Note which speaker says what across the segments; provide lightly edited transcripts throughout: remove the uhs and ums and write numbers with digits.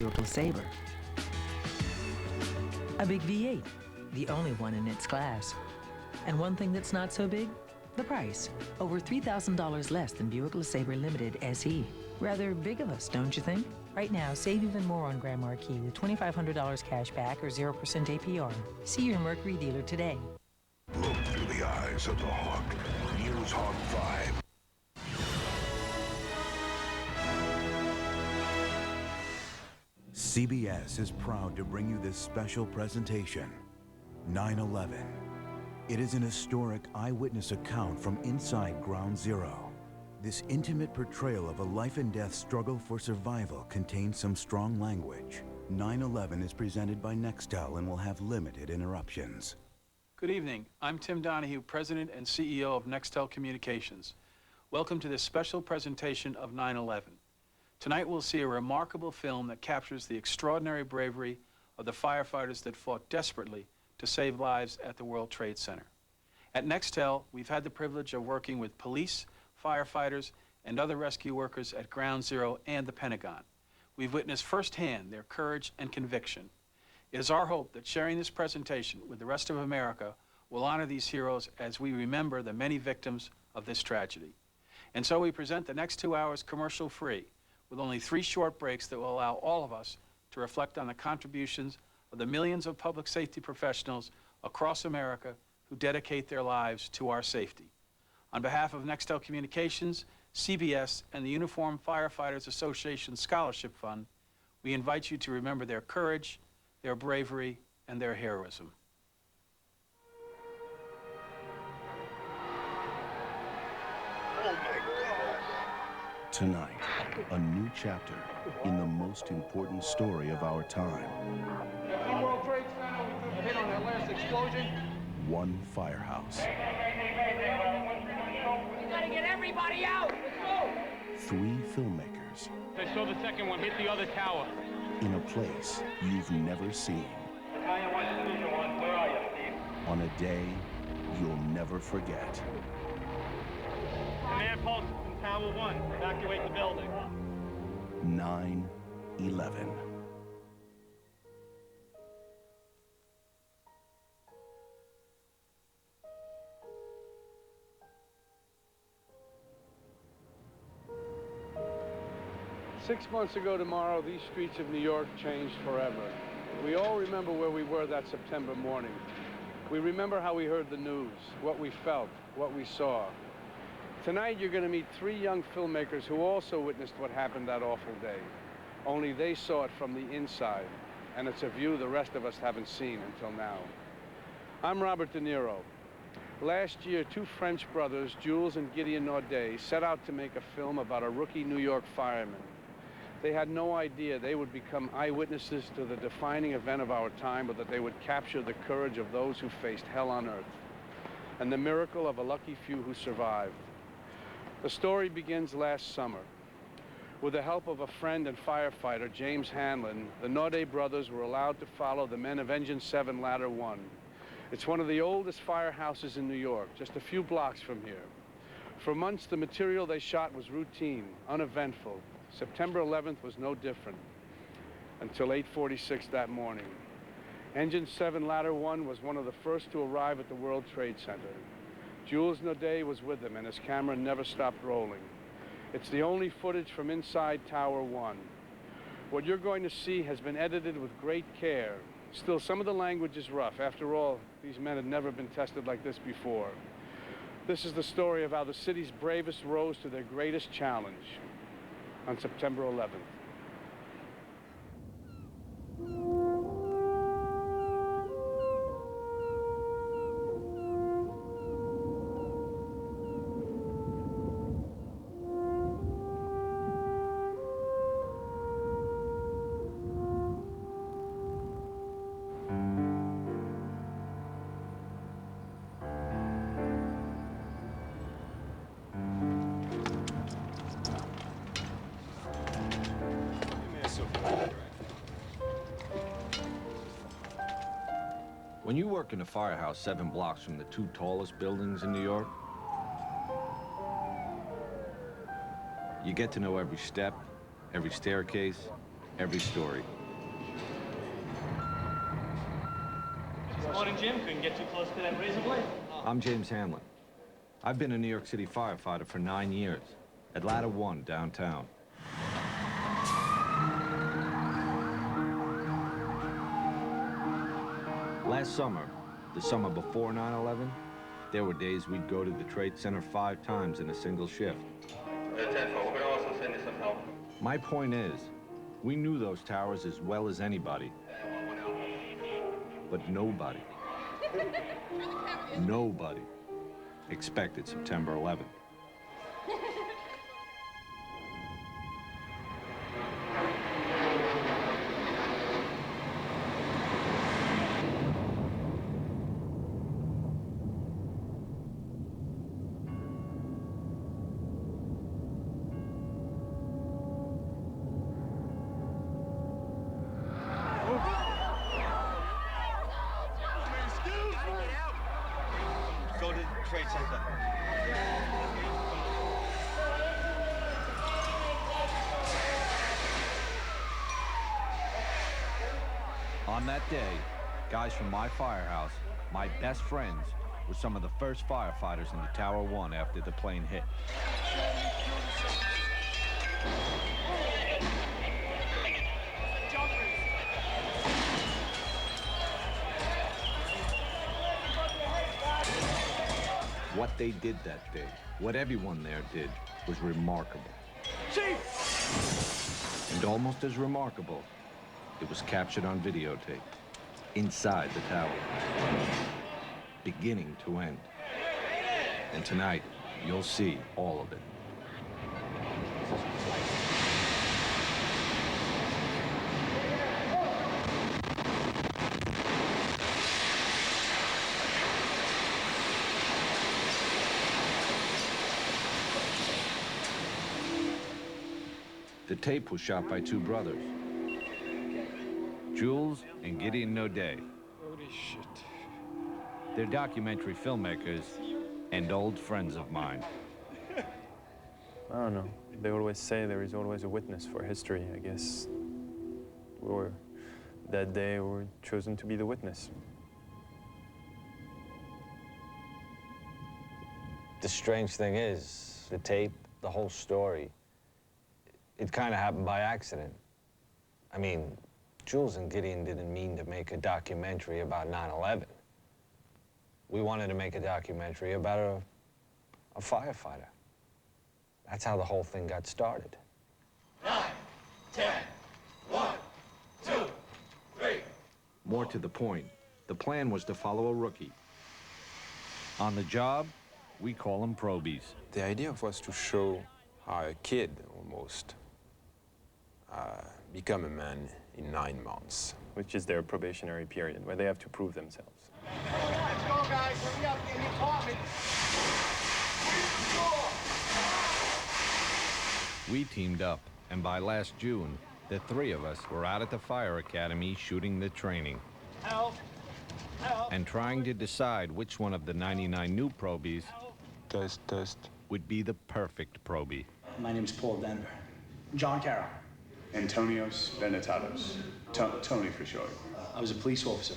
Speaker 1: Buick LeSabre. A big V8, the only one in its class. And one thing that's not so big, the price. Over $3,000 less than Buick LeSabre Limited SE. Rather big of us, don't you think? Right now, save even more on Grand Marquis with $2,500 cash back or 0% APR. See your Mercury dealer today.
Speaker 2: Look through the eyes of the Hawk. News Hawk 5.
Speaker 3: CBS is proud to bring you this special presentation, 9/11. It is an historic eyewitness account from inside Ground Zero. This intimate portrayal of a life-and-death struggle for survival contains some strong language. 9/11 is presented by Nextel and will have limited interruptions.
Speaker 4: Good evening. I'm Tim Donahue, President and CEO of Nextel Communications. Welcome to this special presentation of 9/11. Tonight we'll see a remarkable film that captures the extraordinary bravery of the firefighters that fought desperately to save lives at the World Trade Center. At Nextel, we've had the privilege of working with police, firefighters, and other rescue workers at Ground Zero and the Pentagon. We've witnessed firsthand their courage and conviction. It is our hope that sharing this presentation with the rest of America will honor these heroes as we remember the many victims of this tragedy. And so we present the next 2 hours commercial-free, with only 3 short breaks that will allow all of us to reflect on the contributions of the millions of public safety professionals across America who dedicate their lives to our safety. On behalf of Nextel Communications, CBS, and the Uniformed Firefighters Association Scholarship Fund, we invite you to remember their courage, their bravery, and their heroism.
Speaker 2: Oh my God!
Speaker 5: Tonight, a new chapter in the most important story of our time.
Speaker 6: At World Trade Center, we took a hit on that last explosion.
Speaker 5: One firehouse.
Speaker 7: We gotta get everybody out! Let's go!
Speaker 5: 3 filmmakers.
Speaker 6: I saw the second one hit the other tower.
Speaker 5: In a place you've never seen.
Speaker 6: Italian 1, Division 1, where are you, Steve?
Speaker 5: On a day you'll never forget.
Speaker 6: Command post in Tower 1, evacuate the building.
Speaker 5: 9/11.
Speaker 8: Six months ago tomorrow, these streets of New York changed forever. We all remember where we were that September morning. We remember how we heard the news, what we felt, what we saw. Tonight, you're going to meet 3 young filmmakers who also witnessed what happened that awful day. Only they saw it from the inside, and it's a view the rest of us haven't seen until now. I'm Robert De Niro. Last year, 2 French brothers, Jules and Gideon Naudet, set out to make a film about a rookie New York fireman. They had no idea they would become eyewitnesses to the defining event of our time, but that they would capture the courage of those who faced hell on earth, and the miracle of a lucky few who survived. The story begins last summer. With the help of a friend and firefighter, James Hanlon, the Naudet brothers were allowed to follow the men of Engine 7 Ladder 1. It's one of the oldest firehouses in New York, just a few blocks from here. For months, the material they shot was routine, uneventful. September 11th was no different, until 8:46 that morning. Engine 7 Ladder 1 was one of the first to arrive at the World Trade Center. Jules Naudet was with them, and his camera never stopped rolling. It's the only footage from inside Tower 1. What you're going to see has been edited with great care. Still, some of the language is rough. After all, these men had never been tested like this before. This is the story of how the city's bravest rose to their greatest challenge on September 11th.
Speaker 9: When you work in a firehouse 7 blocks from the 2 tallest buildings in New York, you get to know every step, every staircase, every story.
Speaker 10: Morning, Jim. Couldn't get too close to that razor blade.
Speaker 9: I'm James Hanlon. I've been a New York City firefighter for 9 years at Ladder 1 downtown. Last summer, the summer before 9/11, there were days we'd go to the Trade Center 5 times in a single shift.
Speaker 10: 10-4, we're gonna also send you some help.
Speaker 9: My point is, we knew those towers as well as anybody. But nobody expected September 11th.
Speaker 10: Go to the Trade Center.
Speaker 9: On that day, guys from my firehouse, my best friends, were some of the first firefighters into Tower 1 after the plane hit. What they did that day, what everyone there did, was remarkable. Chief! And almost as remarkable, it was captured on videotape, inside the tower, beginning to end. And tonight, you'll see all of it. The tape was shot by 2 brothers, Jules and Gideon Naudet.
Speaker 8: Holy shit.
Speaker 9: They're documentary filmmakers and old friends of mine.
Speaker 11: I don't know. They always say there is always a witness for history. I guess that day we were chosen to be the witness.
Speaker 12: The strange thing is, the tape, the whole story, it kind of happened by accident. I mean, Jules and Gideon didn't mean to make a documentary about 9/11. We wanted to make a documentary about a firefighter. That's how the whole thing got started.
Speaker 10: 9, 10, 1, 2, 3.
Speaker 9: More to the point, the plan was to follow a rookie. On the job, we call them probies.
Speaker 11: The idea was to show how a kid, almost, become a man in 9 months, which is their probationary period, where they have to prove themselves.
Speaker 6: Let's go, guys. Hurry up. Get in the apartment.
Speaker 9: We teamed up, and by last June, the 3 of us were out at the fire academy shooting the training.
Speaker 10: Help! Help!
Speaker 9: And trying to decide which one of the 99 new probies
Speaker 11: Test.
Speaker 9: would be the perfect probie.
Speaker 13: My name's Paul Denver. John Carroll.
Speaker 14: Antonios Benetatos. Tony for short.
Speaker 13: I was a police officer.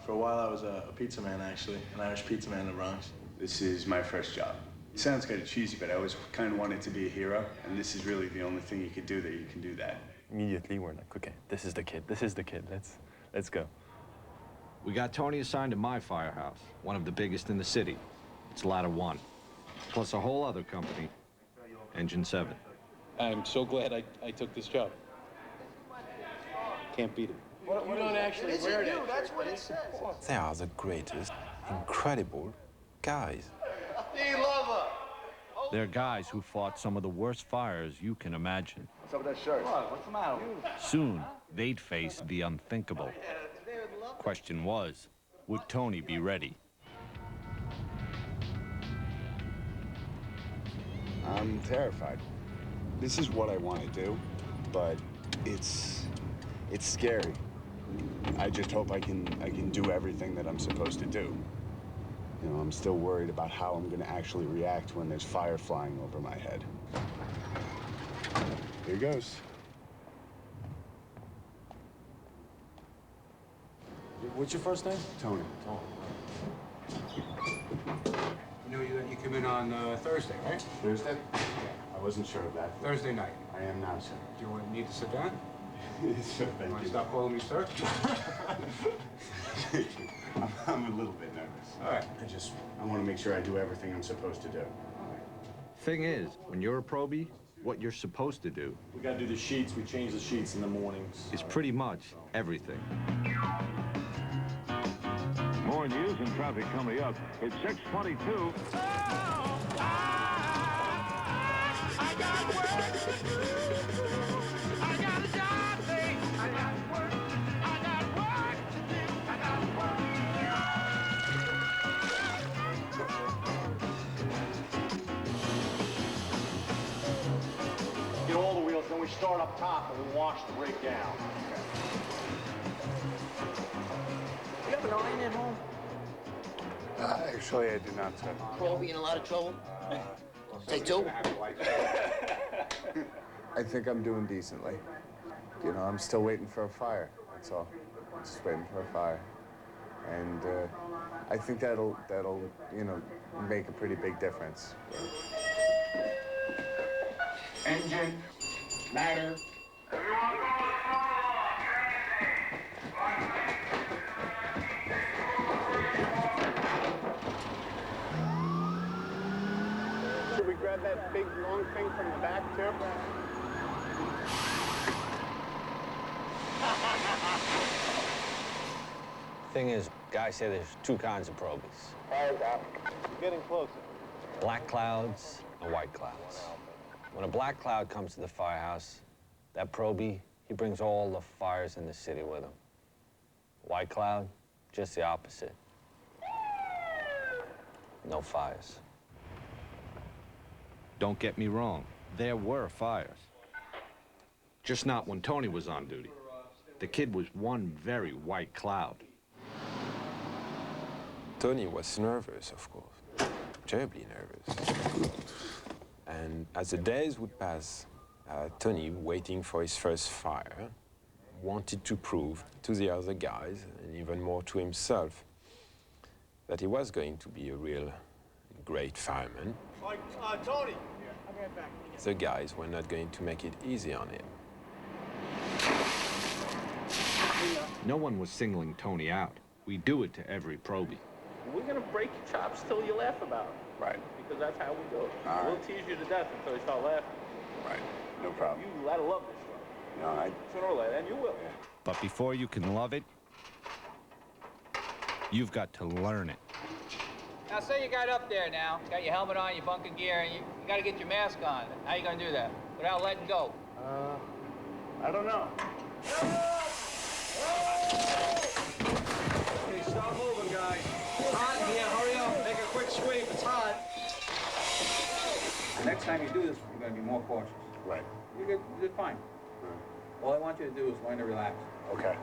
Speaker 15: For a while, I was a pizza man, actually, an Irish pizza man in the Bronx.
Speaker 14: This is my first job. It sounds kind of cheesy, but I always kind of wanted to be a hero, and this is really the only thing you could do that you can do that.
Speaker 11: Immediately, we're like, okay, this is the kid. Let's go.
Speaker 9: We got Tony assigned to my firehouse, one of the biggest in the city. It's Ladder 1, plus a whole other company, Engine 7.
Speaker 8: I'm so glad I took this job. Can't beat it.
Speaker 6: You don't actually wear that. That's what it says.
Speaker 11: They are the greatest, incredible guys.
Speaker 9: They're guys who fought some of the worst fires you can imagine.
Speaker 6: What's up with that shirt? What's the matter?
Speaker 9: Soon, they'd face the unthinkable. Question was, would Tony be ready?
Speaker 14: I'm terrified. This is what I want to do, but it's scary. I just hope I can do everything that I'm supposed to do. You know, I'm still worried about how I'm going to actually react when there's fire flying over my head. Here goes.
Speaker 16: What's your first name?
Speaker 14: Tony.
Speaker 16: You know you come in on Thursday, right?
Speaker 14: Thursday? Yeah, I wasn't sure of that.
Speaker 16: Thursday night.
Speaker 14: I am now, sir.
Speaker 16: Do you need to sit down?
Speaker 14: Sure, thank
Speaker 16: You want
Speaker 14: you.
Speaker 16: to stop calling me sir?
Speaker 14: I'm a little bit nervous.
Speaker 16: All right.
Speaker 14: I want to make sure I do everything I'm supposed to do.
Speaker 9: Thing is, when you're a probie, what you're supposed to do
Speaker 15: We got to do the sheets. We change the sheets in the mornings.
Speaker 9: is pretty much everything.
Speaker 2: More news and traffic coming up. It's 6:22.
Speaker 10: I got work to do. I got a job, babe. I got work. I got work to do. I got
Speaker 17: Get all the wheels, then we start up top and we wash the rig down.
Speaker 7: You have an iron at home?
Speaker 14: Actually, I do not, sir.
Speaker 7: Probie in a lot of trouble? Take two?
Speaker 14: I think I'm doing decently. You know, I'm still waiting for a fire. That's all. I'm just waiting for a fire. And I think that'll, you know, make a pretty big difference.
Speaker 6: Engine, ladder.
Speaker 8: Should we grab that big long thing from the back, too?
Speaker 12: Thing is, guys say there's two kinds of probies.
Speaker 17: Getting closer.
Speaker 12: Black clouds and white clouds. When a black cloud comes to the firehouse, that probie, he brings all the fires in the city with him. White cloud, just the opposite. No fires.
Speaker 9: Don't get me wrong, there were fires. Just not when Tony was on duty. The kid was one very white cloud.
Speaker 11: Tony was nervous, of course, terribly nervous. And as the days would pass, Tony, waiting for his first fire, wanted to prove to the other guys, and even more to himself, that he was going to be a real great fireman.
Speaker 17: Tony!
Speaker 11: The guys were not going to make it easy on him.
Speaker 9: No one was singling Tony out. We do it to every probie.
Speaker 18: We're gonna break your chops till you laugh about it.
Speaker 14: Right.
Speaker 18: Because that's how we do it.
Speaker 14: All
Speaker 18: We'll
Speaker 14: right.
Speaker 18: tease you to death until you start laughing.
Speaker 14: Right. No problem.
Speaker 18: You gotta love this stuff.
Speaker 14: No, I...
Speaker 18: Sooner or later, and you will.
Speaker 9: But before you can love it, you've got to learn it.
Speaker 19: Now, say you got up there now, got your helmet on, your bunker gear, and you got to get your mask on. How you gonna do that without letting go?
Speaker 8: I don't know.
Speaker 10: Hey, stop moving, guys. It's hot in here. Hurry up. Make a quick sweep. It's hot.
Speaker 20: Next time you do this, you're going to be more cautious.
Speaker 14: Right.
Speaker 20: You did fine. All I want you to do is learn to relax.
Speaker 14: Okay.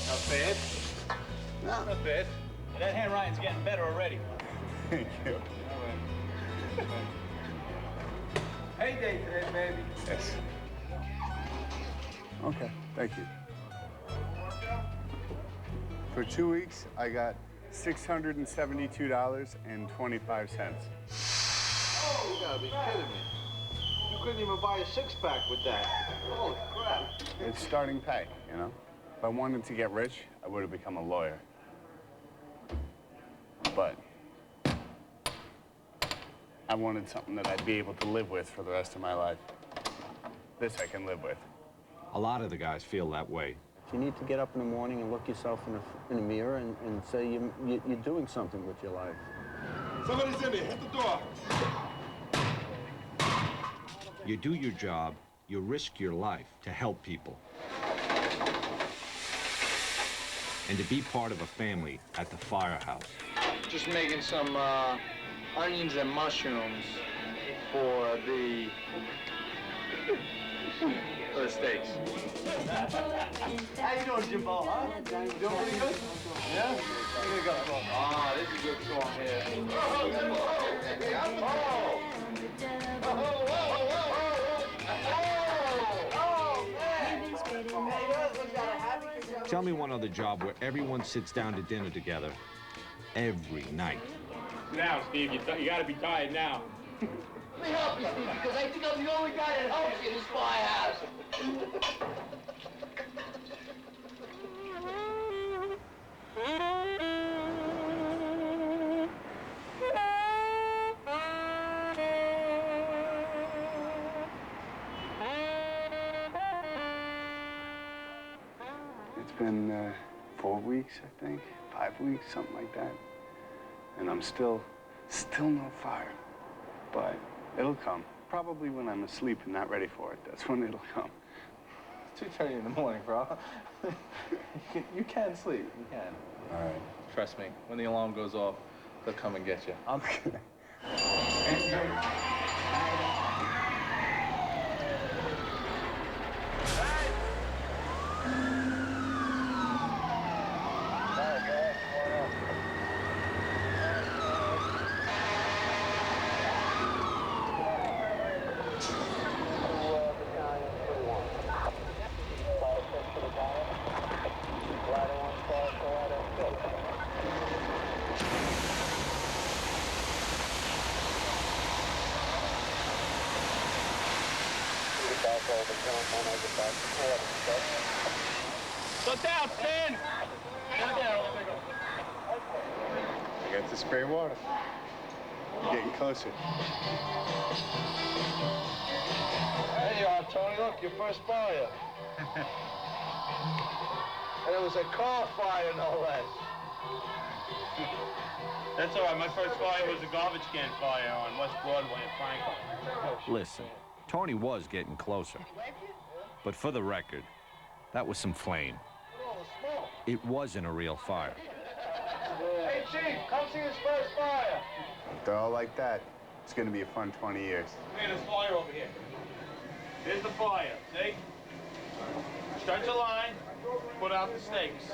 Speaker 18: Not bad.
Speaker 14: No.
Speaker 18: Not bad. And that handwriting's getting better already.
Speaker 14: Thank you.
Speaker 20: Heyday today, baby.
Speaker 14: Yes. Okay, thank you. For 2 weeks, I got $672.25.
Speaker 17: Oh, you gotta be kidding me. You couldn't even buy a six-pack with that. Holy crap.
Speaker 14: It's starting pay, you know? If I wanted to get rich, I would have become a lawyer. But I wanted something that I'd be able to live with for the rest of my life. This I can live with.
Speaker 9: A lot of the guys feel that way.
Speaker 21: You need to get up in the morning and look yourself in the mirror and say you're doing something with your life.
Speaker 10: Somebody's in there. Hit the door.
Speaker 9: You do your job, you risk your life to help people. And to be part of a family at the firehouse.
Speaker 17: Just making some onions and mushrooms for the steaks. How you doing, Jimbo, huh? You doing pretty good? Yeah? Here we go. Ah, this is a good song here.
Speaker 9: Tell me one other job where everyone sits down to dinner together every night.
Speaker 18: Now, Steve, you gotta be tired now.
Speaker 7: Let me help you, Steve, because I think I'm the only guy that helps you in this firehouse.
Speaker 14: It's been 4 weeks, I think, 5 weeks, something like that. And I'm still no fire. But it'll come. Probably when I'm asleep and not ready for it. That's when it'll come.
Speaker 15: It's 2:30 in the morning, bro. You can sleep. You can.
Speaker 14: All right.
Speaker 15: Trust me. When the alarm goes off, they'll come and get you.
Speaker 14: Okay.
Speaker 18: Slow down, Finn! Down there.
Speaker 14: I got to spray water. You're getting closer.
Speaker 17: There you are, Tony. Look, your first fire. And it was a car fire, no less.
Speaker 18: That's all right. My first fire was a garbage can fire on West Broadway in Franklin.
Speaker 9: Listen, Tony was getting closer. But for the record, that was some flame. It wasn't a real fire.
Speaker 17: Hey, Chief, come see his first fire.
Speaker 14: If they're all like that, it's going to be a fun 20 years.
Speaker 18: Man, there's fire over here. Here's the fire, see? Stretch a line, put out the stakes.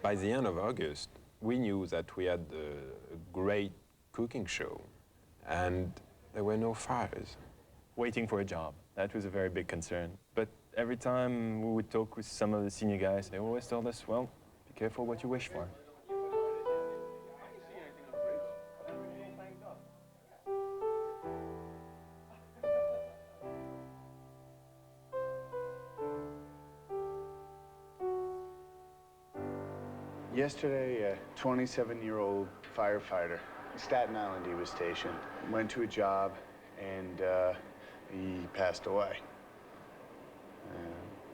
Speaker 11: By the end of August, we knew that we had a great cooking show, and there were no fires.
Speaker 1: Waiting for a job. That was a very big concern. But every time we would talk with some of the senior guys, they always told us, well, be careful what you wish for.
Speaker 14: Yesterday, a 27-year-old firefighter, Staten Island he was stationed, went to a job and he passed away.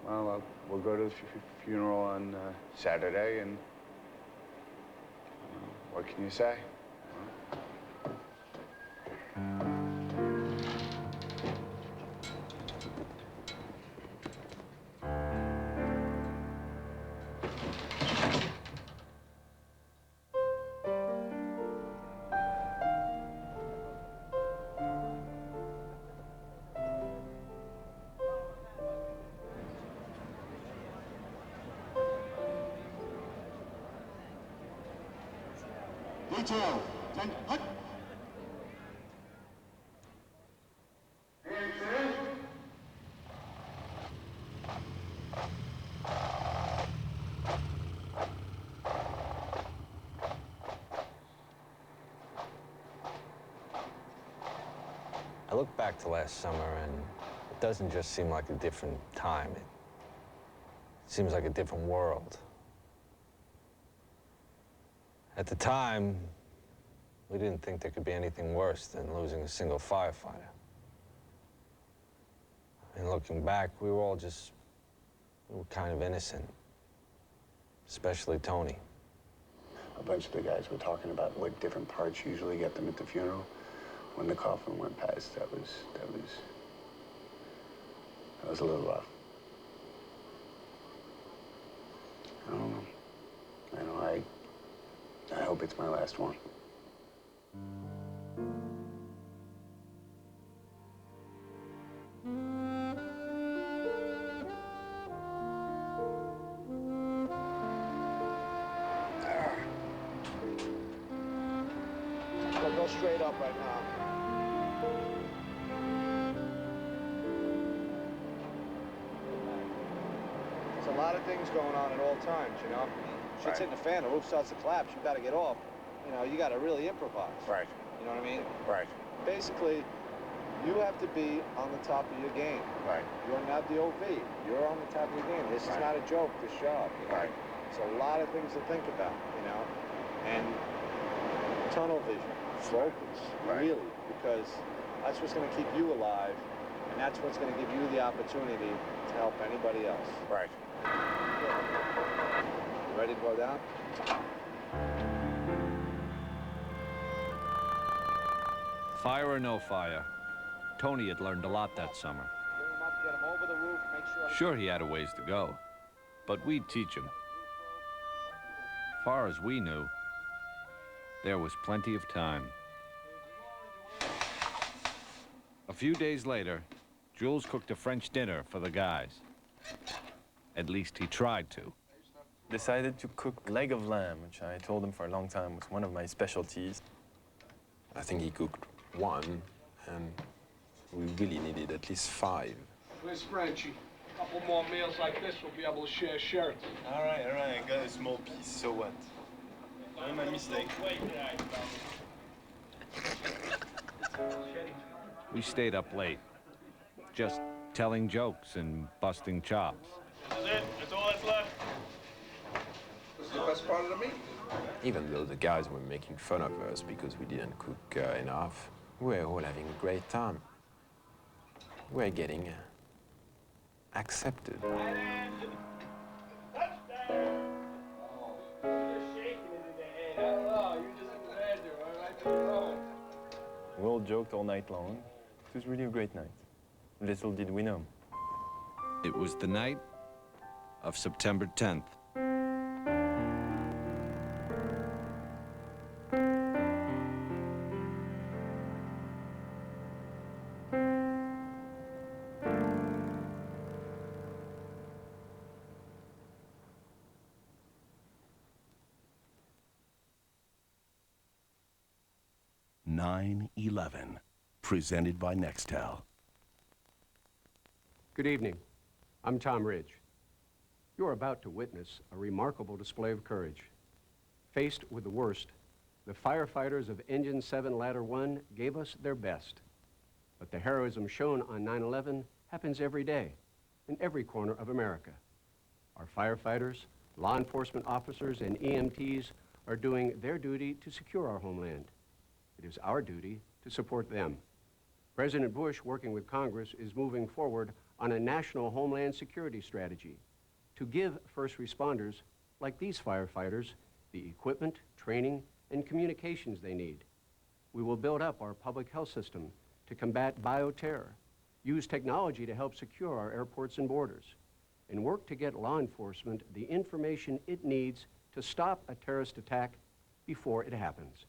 Speaker 14: Well, we'll go to the funeral on Saturday, and what can you say?
Speaker 10: Detail. Hut.
Speaker 12: I look back to last summer, and it doesn't just seem like a different time. It seems like a different world. At the time, we didn't think there could be anything worse than losing a single firefighter. And looking back, we were kind of innocent, especially Tony.
Speaker 14: A bunch of the guys were talking about what different parts usually get them at the funeral. When the coffin went past, that was a little rough. I don't know. I hope it's my last one.
Speaker 17: Go straight up right now.
Speaker 3: a lot of things going on at all times, you know? Shit's hitting the fan, the roof starts to collapse, you gotta get off. You know, you gotta really improvise.
Speaker 14: Right.
Speaker 3: You know what I mean?
Speaker 14: Right.
Speaker 3: Basically, you have to be on the top of your game.
Speaker 14: Right.
Speaker 3: You're not the OV. You're on the top of your game. This is not a joke, this job. You know?
Speaker 14: Right.
Speaker 3: It's a lot of things to think about, you know? And tunnel vision, focus, really, because that's what's going to keep you alive, and that's what's going to give you the opportunity to help anybody else.
Speaker 14: Right.
Speaker 3: You ready to go down?
Speaker 9: Fire or no fire, Tony had learned a lot that summer.
Speaker 3: Bring him up, get him over the roof, make sure...
Speaker 9: Sure, he had a ways to go, but we'd teach him. Far as we knew, there was plenty of time. A few days later, Jules cooked a French dinner for the guys. At least he tried to.
Speaker 1: Decided to cook leg of lamb, which I told him for a long time was one of my specialties.
Speaker 11: I think he cooked one, and we really needed at least 5.
Speaker 6: Where's Frenchie? A couple more meals like this, we'll be able to share shirts.
Speaker 1: All right, I got a small piece, so what? I'm a mistake.
Speaker 9: We stayed up late, just telling jokes and busting chops.
Speaker 18: That's it. That's all that's left.
Speaker 6: This is the best part of the meat.
Speaker 11: Even though the guys were making fun of us because we didn't cook enough, we were all having a great time. We're getting accepted.
Speaker 1: We all joked all night long. It was really a great night. Little did we know.
Speaker 9: It was the night of September 10th.
Speaker 5: (9/11), presented by Nextel.
Speaker 22: Good evening. I'm Tom Ridge. You're about to witness a remarkable display of courage. Faced with the worst, the firefighters of Engine 7 Ladder 1 gave us their best. But the heroism shown on 9/11 happens every day, in every corner of America. Our firefighters, law enforcement officers, and EMTs are doing their duty to secure our homeland. It is our duty to support them. President Bush, working with Congress, is moving forward on a national homeland security strategy to give first responders, like these firefighters, the equipment, training, and communications they need. We will build up our public health system to combat bioterror, use technology to help secure our airports and borders, and work to get law enforcement the information it needs to stop a terrorist attack before it happens.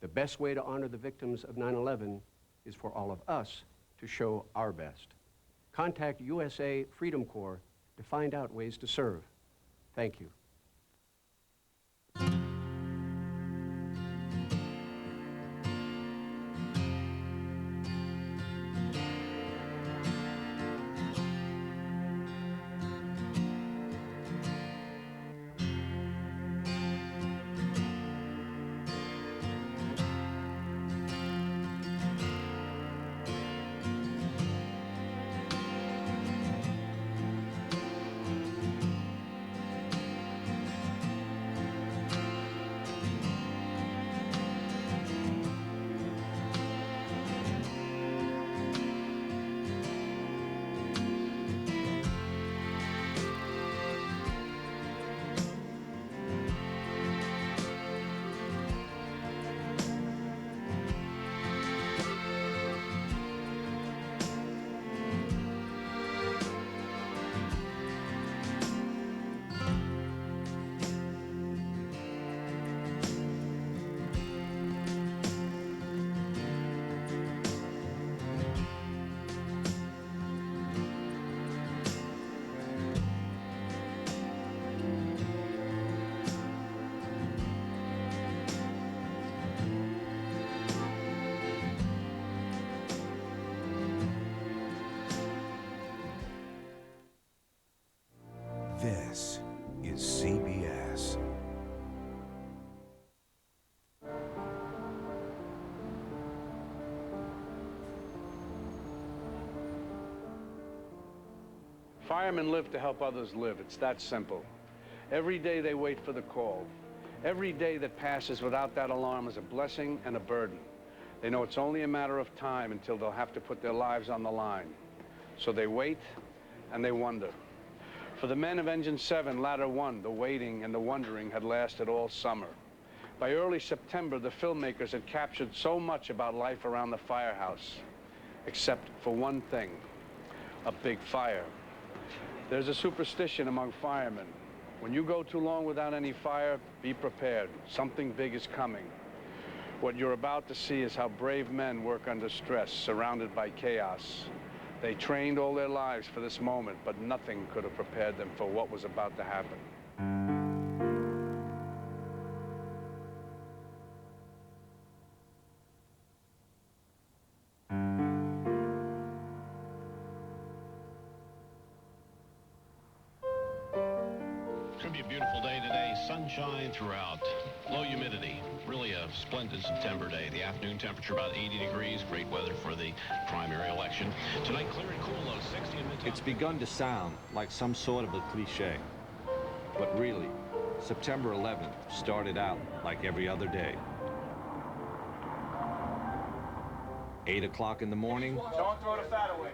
Speaker 22: The best way to honor the victims of 9/11 is for all of us to show our best. Contact USA Freedom Corps to find out ways to serve. Thank you.
Speaker 8: Firemen live to help others live. It's that simple. Every day they wait for the call. Every day that passes without that alarm is a blessing and a burden. They know it's only a matter of time until they'll have to put their lives on the line. So they wait and they wonder. For the men of Engine 7, Ladder 1, the waiting and the wondering had lasted all summer. By early September, the filmmakers had captured so much about life around the firehouse, except for one thing, a big fire. There's a superstition among firemen. When you go too long without any fire, be prepared. Something big is coming. What you're about to see is how brave men work under stress, surrounded by chaos. They trained all their lives for this moment, but nothing could have prepared them for what was about to happen.
Speaker 4: It's going to be a beautiful day today. Sunshine throughout. Low humidity. Really a splendid September day. The afternoon temperature about 80 degrees. Great weather for the primary election. Tonight, clear and cool, low 60 in Midtown.
Speaker 9: It's begun to sound like some sort of a cliche. But really, September 11th started out like every other day. 8 o'clock in the morning,
Speaker 6: Don't throw the fat away.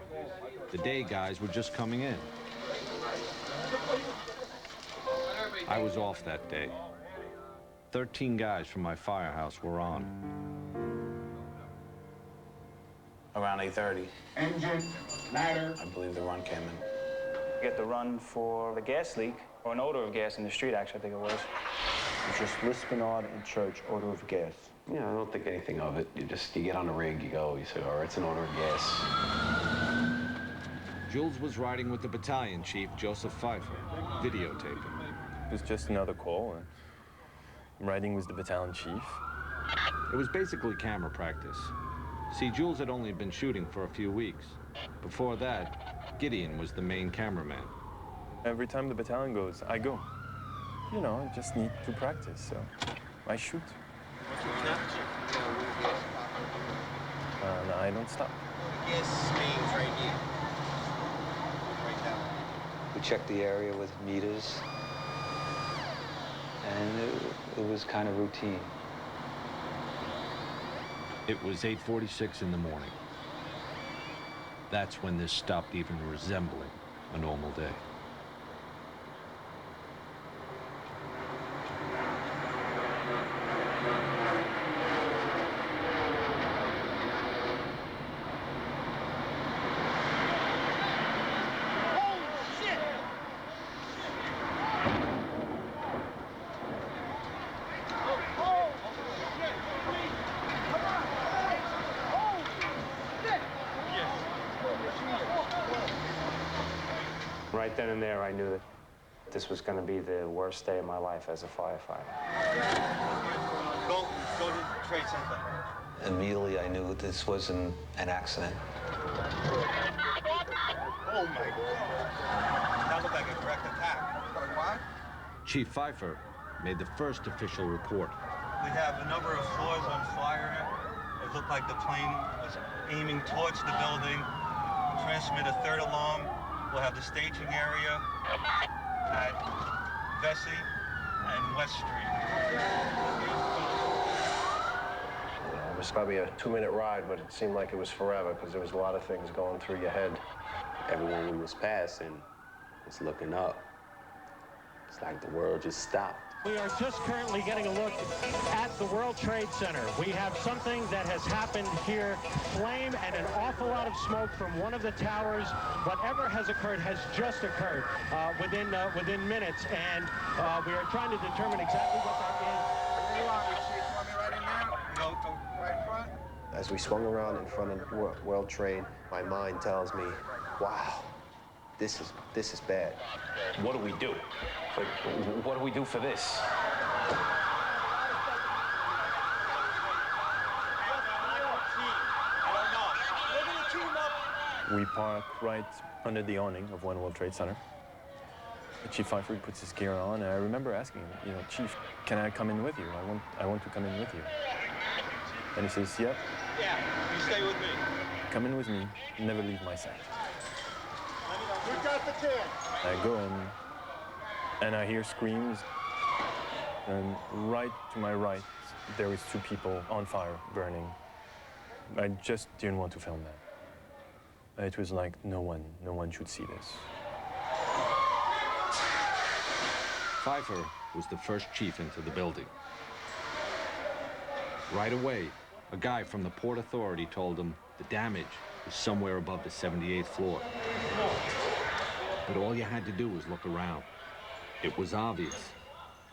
Speaker 9: the day guys were just coming in. I was off that day. 13 guys from my firehouse were on.
Speaker 15: Around 8:30.
Speaker 17: Engine, ladder.
Speaker 15: I believe the run came in.
Speaker 13: Get the run for the gas leak, or an odor of gas in the street, actually, I think it was.
Speaker 3: It's just Lispinard and Church, odor of gas.
Speaker 23: Yeah, I don't think anything of it. You get on the rig, you go, you say, all right, it's an odor of gas.
Speaker 9: Jules was riding with the battalion chief, Joseph Pfeiffer, videotaping.
Speaker 1: It was just another call. I'm riding with the battalion chief.
Speaker 9: It was basically camera practice. See, Jules had only been shooting for a few weeks. Before that, Gideon was the main cameraman.
Speaker 1: Every time the battalion goes, I go. You know, I just need to practice, so I shoot.
Speaker 17: What's your temperature?
Speaker 1: And I don't stop.
Speaker 17: Gas mains right here. Right down.
Speaker 12: We checked the area with meters, and it was kind of routine.
Speaker 9: It was 8:46 in the morning. That's when this stopped even resembling a normal day.
Speaker 13: Right then and there, I knew that this was going to be the worst day of my life as a firefighter.
Speaker 17: Go to the trade center.
Speaker 12: Immediately, I knew this wasn't an accident.
Speaker 17: Oh my God. That looked like a direct attack. What?
Speaker 9: Chief Pfeiffer made the first official report.
Speaker 24: We have a number of floors on fire. It looked like the plane was aiming towards the building. Transmit a third alarm. We'll have the staging area at Vesey and West Street.
Speaker 25: It was probably a 2-minute ride, but it seemed like it was forever because there was a lot of things going through your head.
Speaker 14: Everyone who was passing was looking up. It's like the world just stopped.
Speaker 26: We are just currently getting a look at the World Trade Center. We have something that has happened here. Flame and an awful lot of smoke from one of the towers. Whatever has occurred has just occurred within minutes, and we are trying to determine exactly what that is.
Speaker 17: You want me, Chief? You want me right in there? Go to right front?
Speaker 25: As we swung around in front of World Trade, my mind tells me, wow, this is bad.
Speaker 27: What do we do? Like, what do we do for this?
Speaker 1: We park right under the awning of One World Trade Center. Chief Pfeiffer puts his gear on, and I remember asking him, you know, Chief, can I come in with you? I want to come in with you. And he says, yeah.
Speaker 17: Yeah, you stay with me.
Speaker 1: Come in with me, never leave my side.
Speaker 17: Let me know
Speaker 1: I go in, and I hear screams, and right to my right, there is 2 people on fire, burning. I just didn't want to film that. It was like, no one should see this.
Speaker 9: Pfeiffer was the first chief into the building. Right away, a guy from the Port Authority told him the damage was somewhere above the 78th floor. But all you had to do was look around. It was obvious.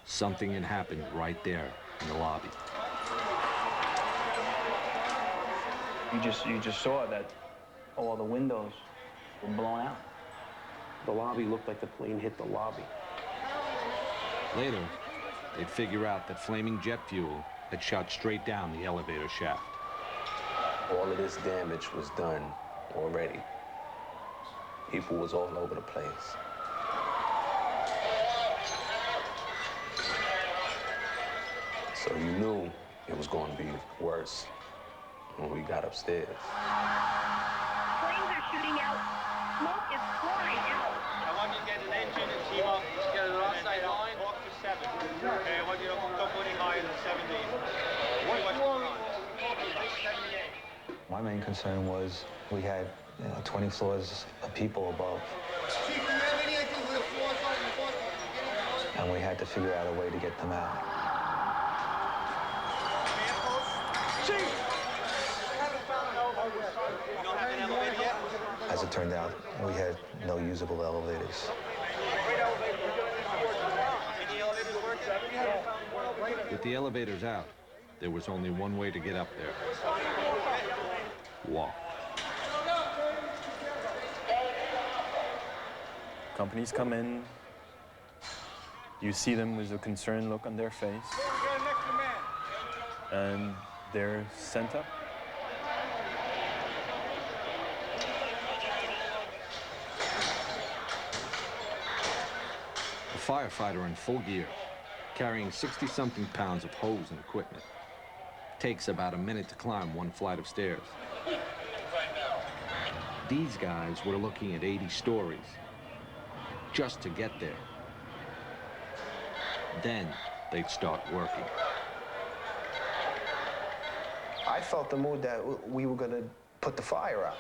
Speaker 9: Something had happened right there in the lobby.
Speaker 13: You just saw that all the windows were blown out.
Speaker 23: The lobby looked like the plane hit the lobby.
Speaker 9: Later, they'd figure out that flaming jet fuel had shot straight down the elevator shaft.
Speaker 23: All of this damage was done already. People was all over the place. So you knew it was going to be worse when we got upstairs.
Speaker 2: Flames are shooting out. Smoke is pouring out.
Speaker 18: I want you to get an engine and team up. Get an offside line. Walk to 7. Okay, I want you to go putting higher than 70. What's going on? 78.
Speaker 7: My main concern was we had 20 floors of people above. And we had to figure out a way to get them out. As it turned out, we had no usable elevators.
Speaker 9: With the elevators out, there was only one way to get up there. Walk.
Speaker 1: Companies come in, you see them with a concerned look on their face, and they're sent up.
Speaker 9: A firefighter in full gear, carrying 60-something pounds of hose and equipment. Takes about a minute to climb one flight of stairs. These guys were looking at 80 stories just to get there. Then they'd start working.
Speaker 25: I felt the mood that we were going to put the fire out.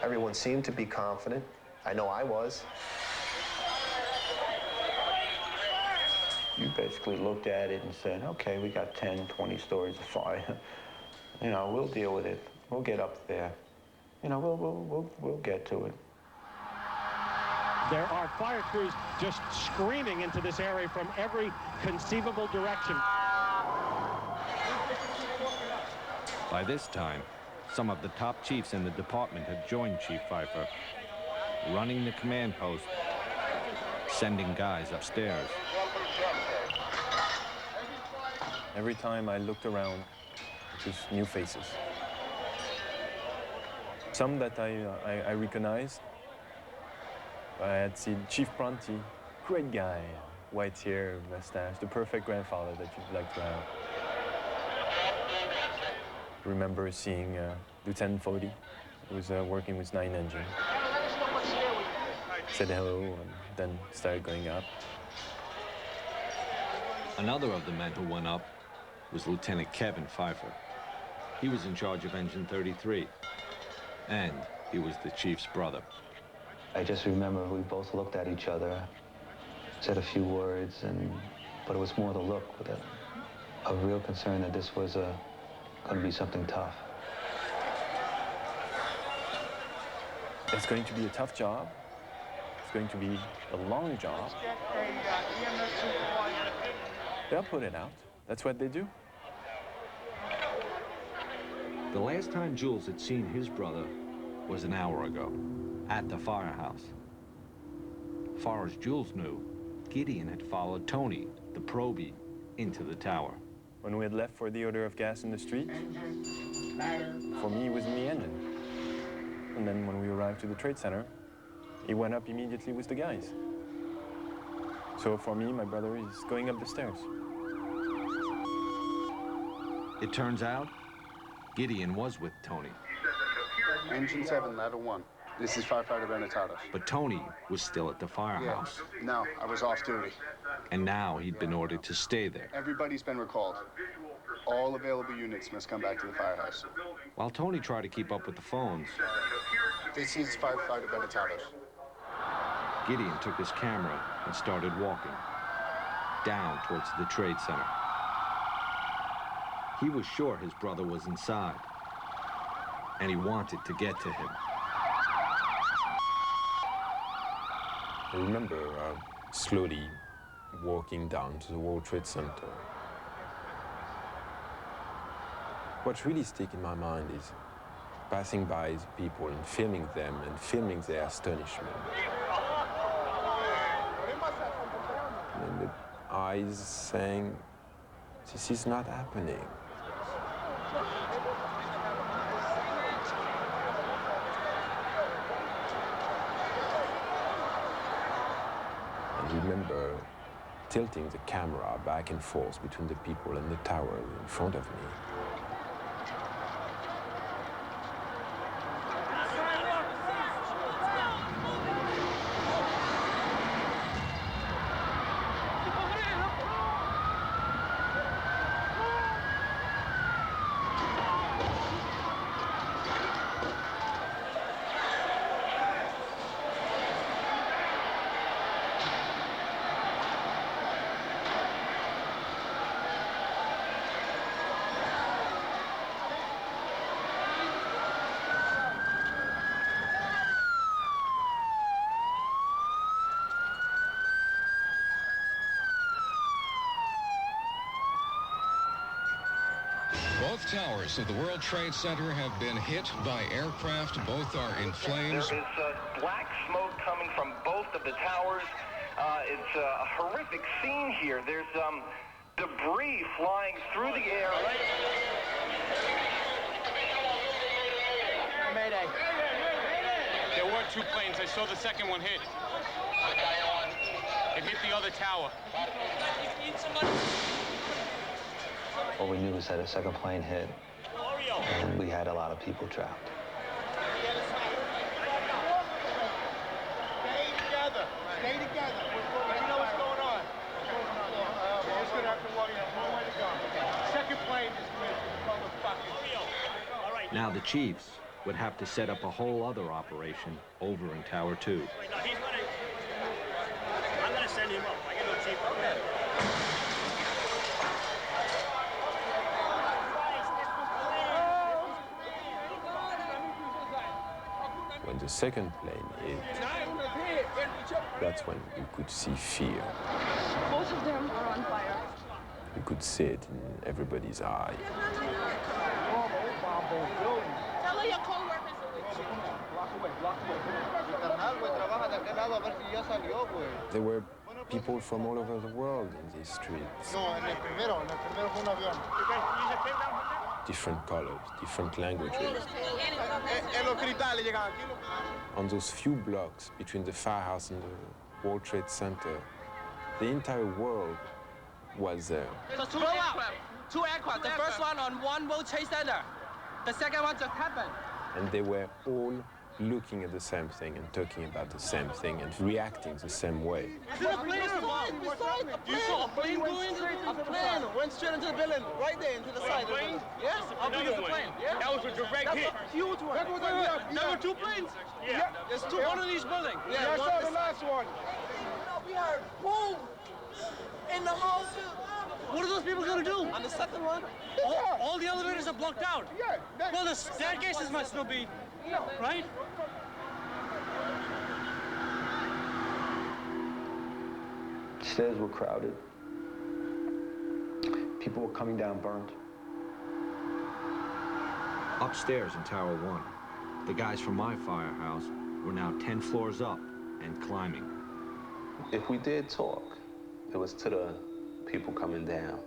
Speaker 25: Everyone seemed to be confident. I know I was.
Speaker 23: You basically looked at it and said, okay, we got 10, 20 stories of fire. We'll deal with it. We'll get up there. We'll get to it.
Speaker 26: There are fire crews just screaming into this area from every conceivable direction.
Speaker 9: By this time, some of the top chiefs in the department had joined Chief Pfeiffer, running the command post, sending guys upstairs.
Speaker 1: Every time I looked around, it was new faces. Some that I recognized. I had seen Chief Pronti, great guy, white hair, mustache, the perfect grandfather that you'd like to have. Remember seeing Lieutenant Fody, who was working with 9 engine. Said hello and then started going up.
Speaker 9: Another of the men who went up was Lieutenant Kevin Pfeiffer. He was in charge of Engine 33, and he was the chief's brother.
Speaker 7: I just remember we both looked at each other, said a few words, but it was more the look with a real concern that this was going to be something tough.
Speaker 1: It's going to be a tough job. It's going to be a long job. They'll put it out. That's what they do.
Speaker 9: The last time Jules had seen his brother was an hour ago, at the firehouse. Far as Jules knew, Gideon had followed Tony, the probie, into the tower.
Speaker 1: When we had left for the odor of gas in the street, for me, it was in the engine. And then when we arrived to the trade center, he went up immediately with the guys. So for me, my brother is going up the stairs.
Speaker 9: It turns out, Gideon was with Tony.
Speaker 14: Engine 7, ladder 1. This is firefighter Benetados.
Speaker 9: But Tony was still at the firehouse.
Speaker 14: Yeah. No, I was off duty.
Speaker 9: And now he'd been ordered to stay there.
Speaker 14: Everybody's been recalled. All available units must come back to the firehouse.
Speaker 9: While Tony tried to keep up with the phones,
Speaker 14: this is firefighter Benetados.
Speaker 9: Gideon took his camera and started walking down towards the Trade Center. He was sure his brother was inside, and he wanted to get to him.
Speaker 1: I remember slowly walking down to the World Trade Center. What really stuck in my mind is passing by the people and filming them and filming their astonishment. And the eyes saying, this is not happening. And remember tilting the camera back and forth between the people and the tower in front of me.
Speaker 5: Both towers of the World Trade Center have been hit by aircraft. Both are in flames.
Speaker 10: There is black smoke coming from both of the towers. It's a horrific scene here. There's debris flying through the air.
Speaker 18: Mayday. There were two planes. I saw the second one hit. It hit the other tower.
Speaker 7: All we knew was that a second plane hit, and we had a lot of people trapped.
Speaker 18: Stay together. Stay together. You know what's going on. We're just going to have to walk one way to go. Second plane is motherfucking.
Speaker 9: Now the Chiefs would have to set up a whole other operation over in Tower 2.
Speaker 18: I'm going to send him up. I can go chief up there.
Speaker 1: When the second plane hit, that's when you could see fear.
Speaker 2: Both of them are on fire.
Speaker 1: You could see it in everybody's eye.
Speaker 2: Tell your co-workers
Speaker 1: There were people from all over the world in these streets. Different colors, different languages. On those few blocks between the firehouse and the World Trade Center, the entire world was there.
Speaker 11: So two aircraft. The first one on one World Trade Center. The second one just happened.
Speaker 1: And they were all looking at the same thing and talking about the same thing and reacting the same way.
Speaker 11: Is it a plane or a bomb? You saw a plane going? A plane went straight into the building, right there into the side. Plane? Yes. How big is the plane? Yeah. That was a direct hit. Huge one. There were two planes? Yeah. There's two. One in each building.
Speaker 18: Yeah, I saw the last one.
Speaker 11: We heard boom in the whole. What are those people going to do? On the second one? All the elevators are blocked out.
Speaker 18: Yeah.
Speaker 11: Well, the staircases must still be, right?
Speaker 23: Stairs were crowded. People were coming down burned.
Speaker 9: Upstairs in Tower 1, the guys from my firehouse were now 10 floors up and climbing.
Speaker 23: If we did talk, it was to the people coming down,